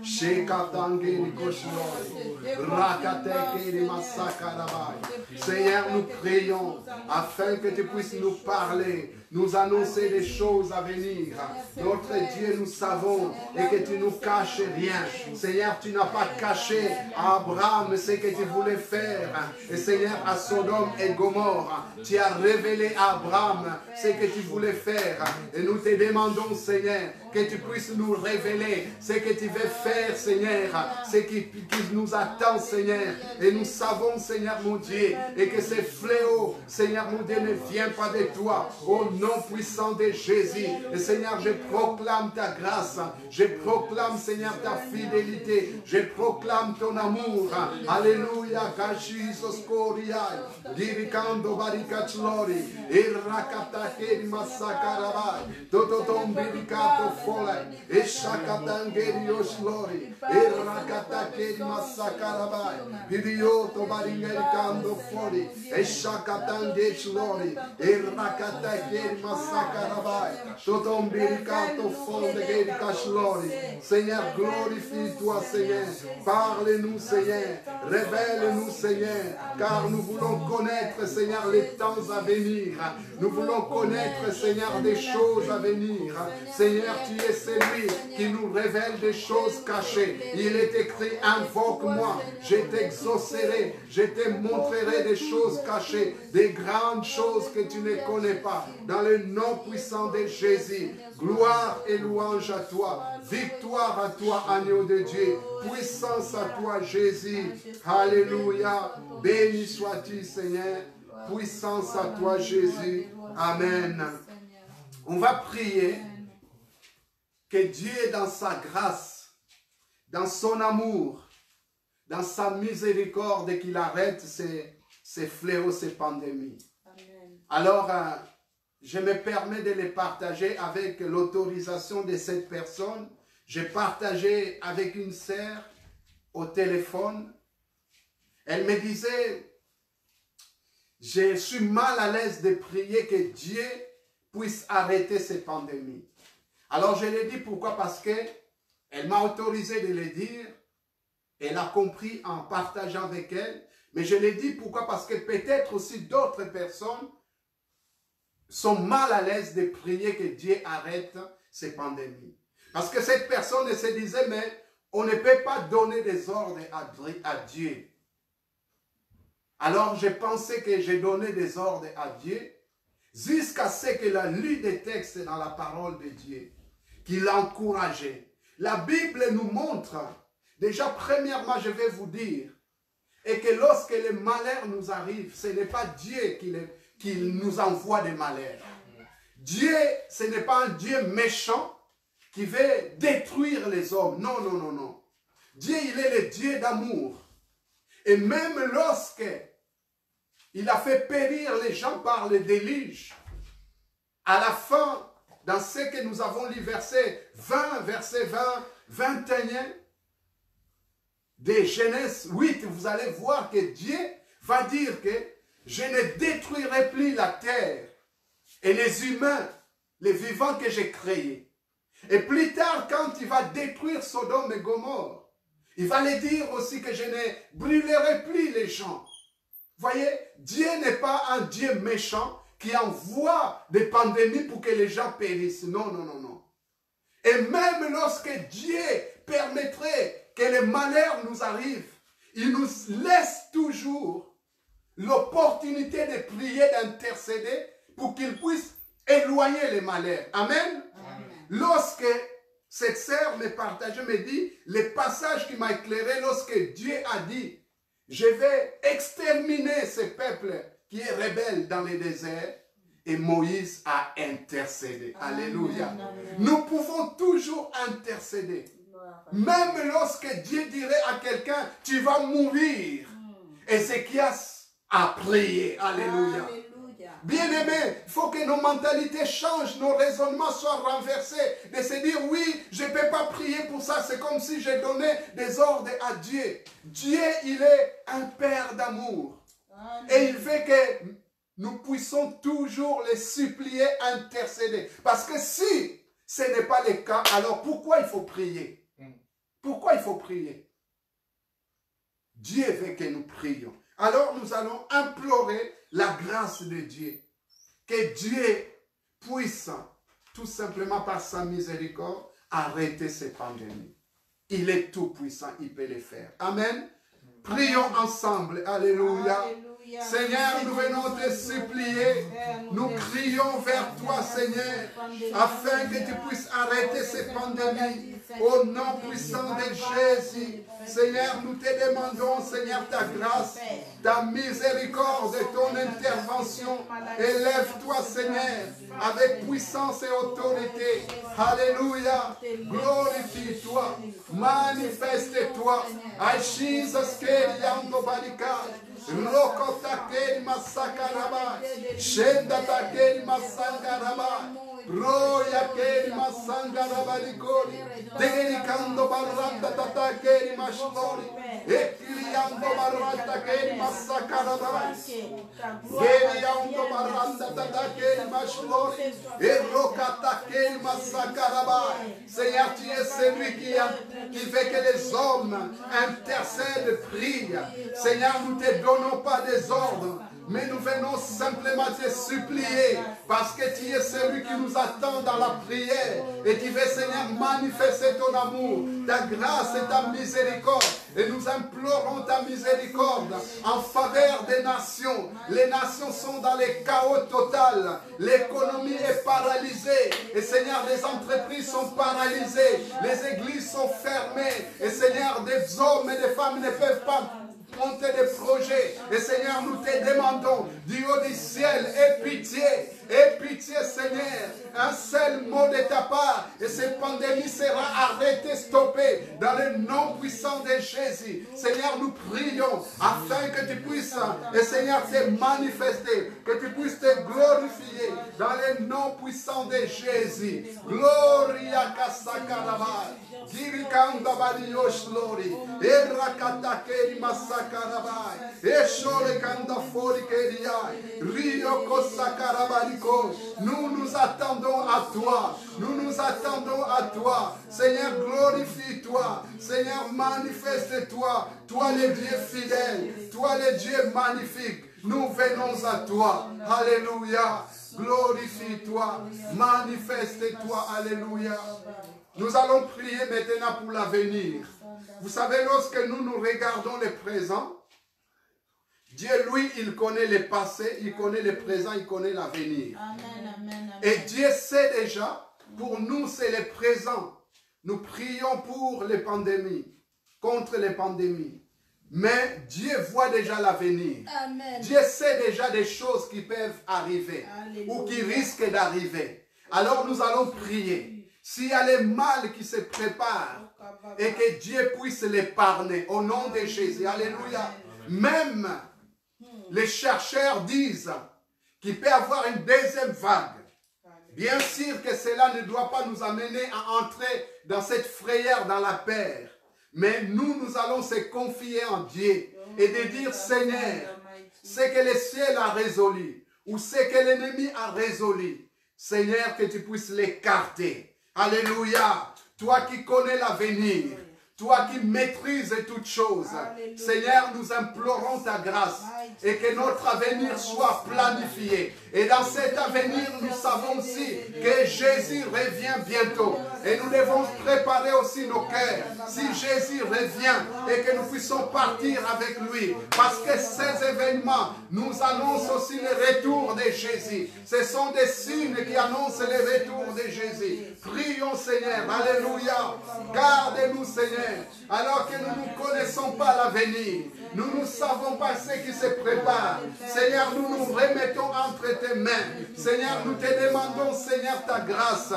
Shekatangeri Koshlori. Rakatekeri Masakarabai. Seigneur, nous prions afin que tu puisses nous parler nous annoncer des choses à venir. Notre Dieu, nous savons et que tu nous caches rien. Seigneur, tu n'as pas caché à Abraham ce que tu voulais faire. Et Seigneur, à Sodome et Gomorrhe, tu as révélé à Abraham ce que tu voulais faire. Et nous te demandons, Seigneur, que tu puisses nous révéler ce que tu veux faire, Seigneur, ce qui nous attend, Seigneur. Et nous savons, Seigneur mon Dieu, et que ces fléaux, Seigneur mon Dieu, ne viennent pas de toi, au nom puissant de Jésus. Et Seigneur, je proclame ta grâce, je proclame, Seigneur, ta fidélité, je proclame ton amour. Alléluia, Jesus Koria, Dirikando Barikachlori, Irrakata Kerima Sakarabai, Tototom Birikato Fola, Eshakatangerios Lori, Irrakata Kerima Sakarabai, Vidioto Baringerikando Fori, Eshakatangesh Lori, Irrakata Kerima Sakarabai, Totom Birikato Fola Gerikash Lori. Seigneur, glorifie-toi, Seigneur. Parle-nous, Seigneur. Révèle-nous, Seigneur. Car nous voulons connaître, Seigneur, les temps à venir. Nous voulons connaître, Seigneur, des choses à venir. Seigneur, tu es celui qui nous révèle des choses cachées. Il est écrit, invoque-moi, je t'exaucerai, je te montrerai des choses cachées, des grandes choses que tu ne connais pas. Dans le nom puissant de Jésus, gloire et louange à toi. Victoire à toi, agneau de Dieu. Puissance à toi, Jésus. Alléluia. Béni sois-tu, Seigneur. Puissance à toi, Jésus. Amen. On va prier que Dieu, dans sa grâce, dans son amour, dans sa miséricorde, qu'il arrête ces fléaux, ces pandémies. Amen. Alors, je me permets de les partager avec l'autorisation de cette personne. J'ai partagé avec une sœur au téléphone. Elle me disait, je suis mal à l'aise de prier que Dieu puisse arrêter ces pandémies. Alors je l'ai dit pourquoi? Parce qu'elle m'a autorisé de le dire. Elle a compris en partageant avec elle. Mais je l'ai dit pourquoi? Parce que peut-être aussi d'autres personnes sont mal à l'aise de prier que Dieu arrête ces pandémies. Parce que cette personne se disait, mais on ne peut pas donner des ordres à Dieu. Alors je pensais que j'ai donné des ordres à Dieu jusqu'à ce qu'il a lu des textes dans la parole de Dieu, qu'il a encouragé. La Bible nous montre, déjà premièrement je vais vous dire, et que lorsque les malheurs nous arrivent, ce n'est pas Dieu qui nous envoie des malheurs. Dieu, ce n'est pas un Dieu méchant qui veut détruire les hommes. Non, non, non, non. Dieu, il est le Dieu d'amour. Et même lorsque il a fait périr les gens par le déluge, à la fin, dans ce que nous avons lu, verset 20, verset 20, 21, de Genèse 8, vous allez voir que Dieu va dire que je ne détruirai plus la terre et les humains, les vivants que j'ai créés. Et plus tard, quand il va détruire Sodome et Gomorre, il va les dire aussi que je ne brûlerai plus les gens. Voyez, Dieu n'est pas un Dieu méchant qui envoie des pandémies pour que les gens périssent. Non, non, non, non. Et même lorsque Dieu permettrait que les malheurs nous arrivent, il nous laisse toujours l'opportunité de prier, d'intercéder pour qu'il puisse éloigner les malheurs. Amen. Lorsque cette sœur me partageait, me dit, le passage qui m'a éclairé, lorsque Dieu a dit, je vais exterminer ce peuple qui est rebelle dans le désert, et Moïse a intercédé. Alléluia. Nous pouvons toujours intercéder. Même lorsque Dieu dirait à quelqu'un, tu vas mourir. Ézéchias a prié. Alléluia. Bien-aimés, il faut que nos mentalités changent, nos raisonnements soient renversés, de se dire, oui, je ne peux pas prier pour ça, c'est comme si j'ai donné des ordres à Dieu. Dieu, il est un Père d'amour. Et il veut que nous puissions toujours les supplier, intercéder. Parce que si ce n'est pas le cas, alors pourquoi il faut prier? Pourquoi il faut prier? Dieu veut que nous prions. Alors nous allons implorer la grâce de Dieu. Que Dieu puisse, tout simplement par sa miséricorde, arrêter ces pandémies. Il est tout puissant, il peut les faire. Amen. Prions ensemble. Alléluia. Seigneur, nous venons te supplier, nous crions vers toi, Seigneur, afin que tu puisses arrêter ces pandémies au nom puissant de Jésus. Seigneur, nous te demandons, Seigneur, ta grâce, ta miséricorde et ton intervention. Élève-toi, Seigneur, avec puissance et autorité. Alléluia. Glorifie-toi. Manifeste-toi. Jesus Keriando Barika. Roko takeri masakaraba. Shenda takeri masakaraba. Roya keri masangaraba likori. Degerikando barranda tatakeri mashlori. Ekiliando barranda keri masakaraba. Geriando barranda tatakeri mashlori. Eroka takeri masakaraba. Seigneur, tu es celui qui fait que les hommes intercèdent, prient. Seigneur, nous te donnons pas des ordres, mais nous venons simplement te supplier, parce que tu es celui qui nous attend dans la prière, et tu veux, Seigneur, manifester ton amour, ta grâce et ta miséricorde, et nous implorons ta miséricorde en faveur des nations. Les nations sont dans le chaos total, l'économie est paralysée, et Seigneur, les entreprises sont paralysées, les églises sont fermées, et Seigneur, des hommes et des femmes ne peuvent pas monter des projets. Et Seigneur, nous te demandons du haut du ciel, aie pitié, Seigneur, un seul mot de ta part, et cette pandémie sera arrêtée, stoppée, dans le nom puissant de Jésus. Seigneur, nous prions afin que tu puisses, et Seigneur, te manifester, que tu puisses te glorifier dans le nom puissant de Jésus. Gloria Kasakaraba. Girikanda Bariosh Lori, Erakata Keri Masakarabai, Eshore Kanda Fori Keriai, Rio Kosakarabariko. Nous nous attendons à toi, nous nous attendons à toi. Seigneur, glorifie-toi, Seigneur, manifeste-toi, toi le Dieu fidèle, toi le Dieu magnifique. Nous venons à toi, alléluia, glorifie-toi, manifeste-toi, alléluia. Nous allons prier maintenant pour l'avenir. Vous savez, lorsque nous regardons le présent, Dieu, lui, il connaît le passé, il connaît le présent, il connaît l'avenir. Et Dieu sait déjà, pour nous, c'est le présent. Nous prions pour les pandémies, contre les pandémies. Mais Dieu voit déjà l'avenir. Dieu sait déjà des choses qui peuvent arriver. Alléluia. Ou qui risquent d'arriver. Alors nous allons prier. S'il y a les mal qui se préparent et que Dieu puisse l'épargner au nom de Jésus. Alléluia. Même les chercheurs disent qu'il peut y avoir une deuxième vague. Bien sûr que cela ne doit pas nous amener à entrer dans cette frayeur, dans la peur. Mais nous allons se confier en Dieu et de dire, Seigneur, ce que le ciel a résolu ou ce que l'ennemi a résolu, Seigneur, que tu puisses l'écarter. Alléluia. Toi qui connais l'avenir, toi qui maîtrises toutes choses. Alléluia. Seigneur, nous implorons ta grâce et que notre avenir soit planifié. Et dans cet avenir, nous savons aussi que Jésus revient bientôt. Et nous devons préparer aussi nos cœurs. Si Jésus revient et que nous puissions partir avec lui. Parce que ces événements nous annoncent aussi le retour de Jésus. Ce sont des signes qui annoncent le retour de Jésus. Prions, Seigneur. Alléluia. Garde-nous, Seigneur. Alors que nous ne connaissons pas l'avenir. Nous ne savons pas ce qui se prépare. Seigneur, nous nous remettons entre tes mains. Seigneur, nous te demandons, Seigneur, ta grâce.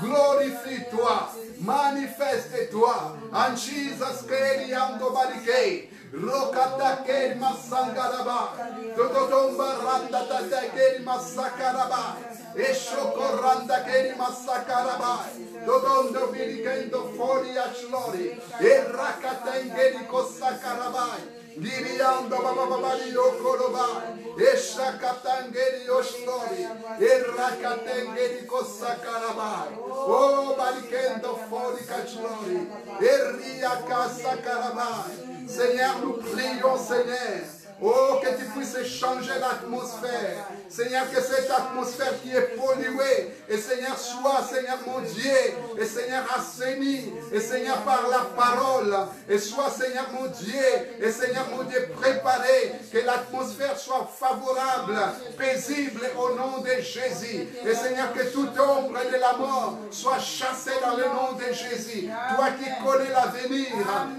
Glorifie-toi, manifeste-toi. En Jesus Keriando Barike, Rokatake Masangaraba, Tototomba Randa Tatake Masakaraba, Eshokoranda Keri Masakaraba, Totondo Birikendo Fori Ashlori, Erakatengeri Kosakarabai. Giriando bababali yokoroba, eshakatangeri yoshtori, erakatengeri kosakarabai, oh balikendo fori kachlori, eria kasakarabai. Seigneur, nous prions, Seigneur, Oh, que tu puisses changer l'atmosphère. Seigneur, que cette atmosphère qui est polluée, et Seigneur, soit, Seigneur mon Dieu, et Seigneur, assainie, et Seigneur, par la parole, et soit, Seigneur mon Dieu, et Seigneur mon Dieu, préparé, que l'atmosphère soit favorable, paisible au nom de Jésus. Et Seigneur, que toute ombre de la mort soit chassée dans le nom de Jésus. Toi qui connais l'avenir,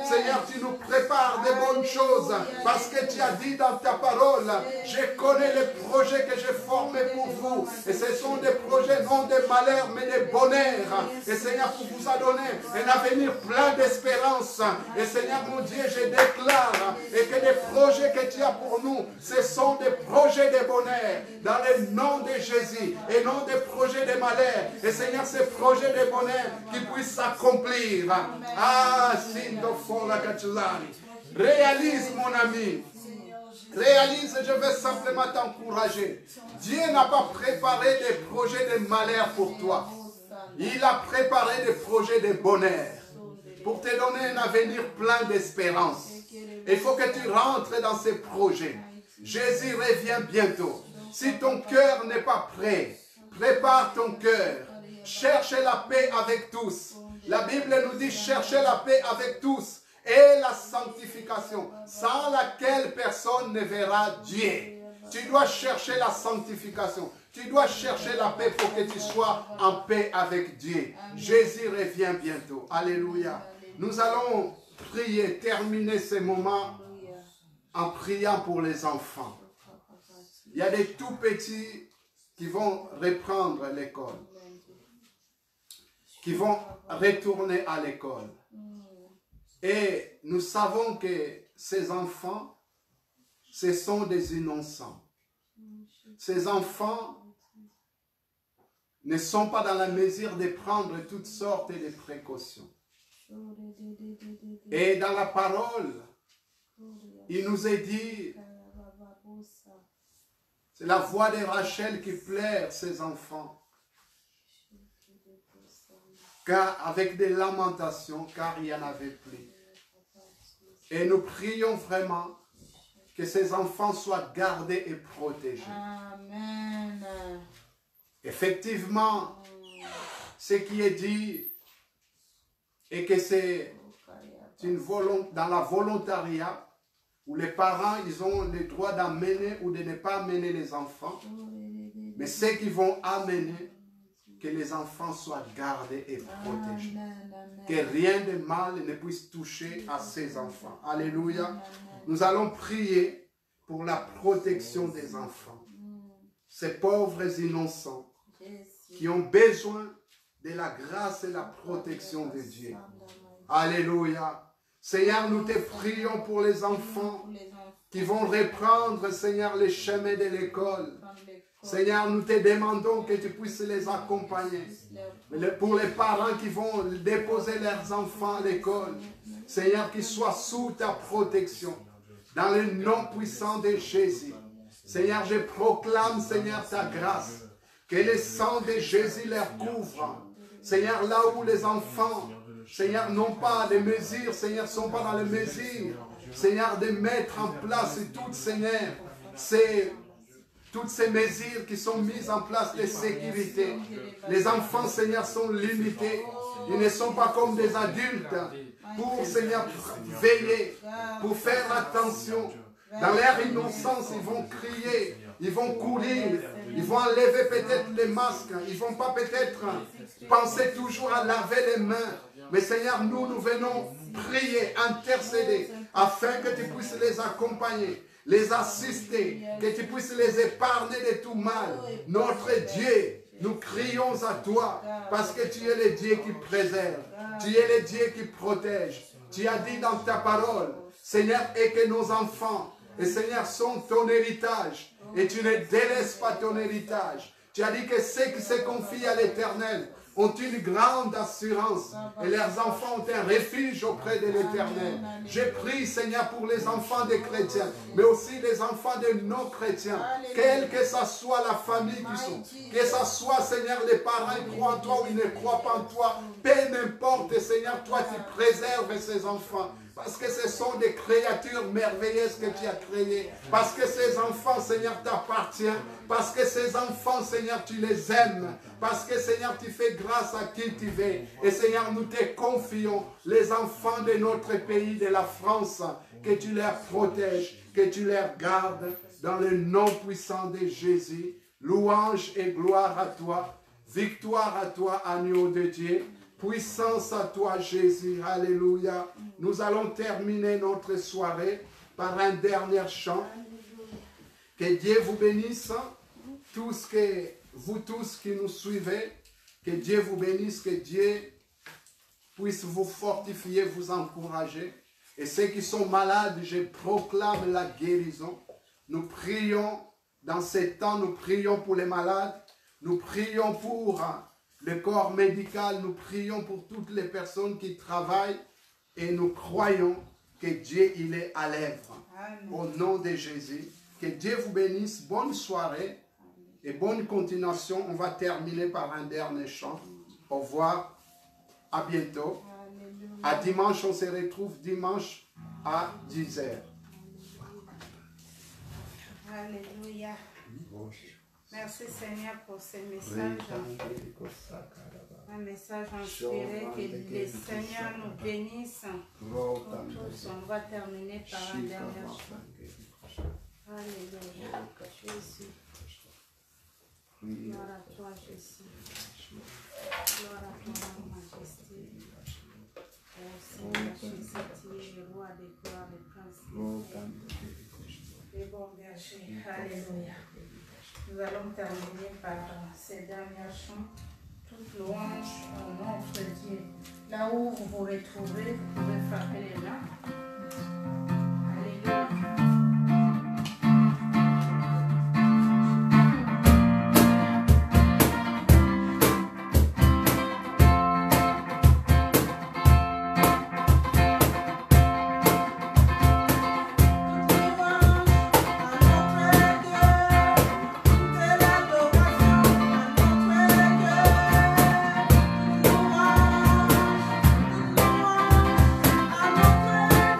Seigneur, tu nous prépares de bonnes choses, parce que tu as dit dans ta parole, je connais les projets que j'ai formés pour vous. Et ce sont des projets non de malheur, mais de bonheur. Et Seigneur, pour vous a donné un avenir plein d'espérance. Et Seigneur, mon Dieu, je déclare et que les projets que tu as pour nous, ce sont des projets de bonheur, dans le nom de Jésus, et non des projets de malheur. Et Seigneur, ces projets de bonheur qui puissent s'accomplir. Ah, Sindo Fola Kachulari. Réalise, mon ami. Réalise, je veux simplement t'encourager. Dieu n'a pas préparé des projets de malheur pour toi. Il a préparé des projets de bonheur pour te donner un avenir plein d'espérance. Il faut que tu rentres dans ces projets. Jésus revient bientôt. Si ton cœur n'est pas prêt, prépare ton cœur. Cherchez la paix avec tous. La Bible nous dit cherchez la paix avec tous et la sanctification, sans laquelle personne ne verra Dieu. Tu dois chercher la sanctification. Tu dois chercher la paix pour que tu sois en paix avec Dieu. Jésus revient bientôt. Alléluia. Nous allons prier, terminer ce moment en priant pour les enfants. Il y a des tout petits qui vont reprendre l'école, qui vont retourner à l'école. Et nous savons que ces enfants, ce sont des innocents. Ces enfants ne sont pas dans la mesure de prendre toutes sortes de précautions. Et dans la parole, il nous est dit, c'est la voix de Rachel qui pleure ses enfants. Car avec des lamentations, car il n'y en avait plus. Et nous prions vraiment que ces enfants soient gardés et protégés. Amen. Effectivement, ce qui est dit et que c'est dans la volontariat où les parents ils ont le droit d'amener ou de ne pas amener les enfants, mais ceux qui vont amener, que les enfants soient gardés et protégés. Que rien de mal ne puisse toucher à ces enfants. Alléluia. Nous allons prier pour la protection des enfants. Ces pauvres innocents qui ont besoin de la grâce et la protection de Dieu. Alléluia. Seigneur, nous te prions pour les enfants qui vont reprendre, Seigneur, les chemins de l'école. Seigneur, nous te demandons que tu puisses les accompagner. Pour les parents qui vont déposer leurs enfants à l'école, Seigneur, qu'ils soient sous ta protection. Dans le nom puissant de Jésus. Seigneur, je proclame, Seigneur, ta grâce. Que le sang de Jésus leur couvre. Seigneur, là où les enfants, Seigneur, n'ont pas les mesures, Seigneur, ne sont pas dans les mesures, Seigneur, de mettre en place toutes, Seigneur, toutes ces mesures qui sont mises en place de sécurité. Les enfants, Seigneur, sont limités. Ils ne sont pas comme des adultes pour, Seigneur, veiller, pour faire attention. Dans leur innocence, ils vont crier, ils vont courir, ils vont enlever peut-être les masques, ils ne vont pas peut-être penser toujours à laver les mains. Mais Seigneur, nous venons prier, intercéder, afin que tu puisses les accompagner, les assister, que tu puisses les épargner de tout mal. Notre Dieu, nous crions à toi, parce que tu es le Dieu qui préserve, tu es le Dieu qui protège. Tu as dit dans ta parole, Seigneur, et que nos enfants, et Seigneur, sont ton héritage, et tu ne délaisses pas ton héritage. Tu as dit que ceux qui se confient à l'Éternel ont une grande assurance et leurs enfants ont un refuge auprès de l'Éternel. Je prie, Seigneur, pour les enfants des chrétiens, mais aussi les enfants de non-chrétiens, quelle que ce soit la famille qui sont, que ce soit, Seigneur, les parents qui croient en toi ou ils ne croient pas en toi, peu n'importe, Seigneur, toi tu préserves ces enfants. Parce que ce sont des créatures merveilleuses que tu as créées. Parce que ces enfants, Seigneur, t'appartiennent. Parce que ces enfants, Seigneur, tu les aimes. Parce que, Seigneur, tu fais grâce à qui tu veux. Et, Seigneur, nous te confions les enfants de notre pays, de la France. Que tu les protèges, que tu les gardes. Dans le nom puissant de Jésus. Louange et gloire à toi. Victoire à toi, agneau de Dieu. Puissance à toi, Jésus. Alléluia. Nous allons terminer notre soirée par un dernier chant. Que Dieu vous bénisse. Vous tous qui nous suivez. Que Dieu vous bénisse. Que Dieu puisse vous fortifier, vous encourager. Et ceux qui sont malades, je proclame la guérison. Nous prions dans ces temps, nous prions pour les malades. Nous prions pour le corps médical, nous prions pour toutes les personnes qui travaillent et nous croyons que Dieu, il est à l'œuvre. Au nom de Jésus, que Dieu vous bénisse. Bonne soirée et bonne continuation. On va terminer par un dernier chant. Au revoir, à bientôt. À dimanche, on se retrouve dimanche à 10h. Alléluia. Merci Seigneur pour ce message. Un message inspiré, que le Seigneur nous bénisse. On va terminer par un dernier chant. Alléluia. Jésus. Gloire à toi, Jésus. Gloire à toi, majesté. Oh Seigneur Jésus, tu es le roi des gloires, le prince des bons bergers. Alléluia. Nous allons terminer par ces derniers chants. Toute louange au notre Dieu. Là où vous vous retrouvez, vous pouvez frapper les mains. Alléluia.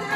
Notre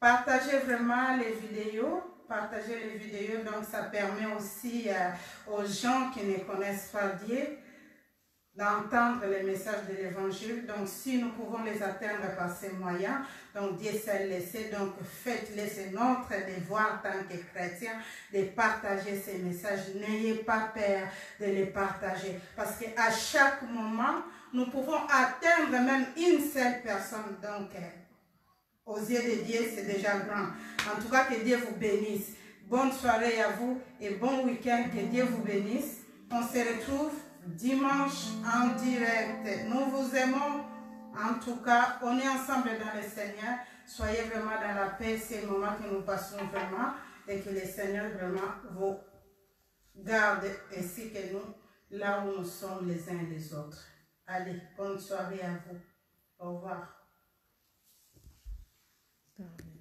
Partagez vraiment les vidéos. Partagez les vidéos, donc ça permet aussi aux gens qui ne connaissent pas Dieu d'entendre les messages de l'évangile. Donc si nous pouvons les atteindre par ces moyens, donc Dieu s'est laissé, donc faites-les, c'est notre devoir en tant que chrétiens de partager ces messages. N'ayez pas peur de les partager, parce qu'à chaque moment, nous pouvons atteindre même une seule personne. Donc aux yeux de Dieu, c'est déjà grand. En tout cas, que Dieu vous bénisse. Bonne soirée à vous et bon week-end. Que Dieu vous bénisse. On se retrouve dimanche en direct. Nous vous aimons. En tout cas, on est ensemble dans le Seigneur. Soyez vraiment dans la paix. C'est le moment que nous passons vraiment. Et que le Seigneur vraiment vous garde ainsi que nous, là où nous sommes les uns et les autres. Allez, bonne soirée à vous. Au revoir. Amen.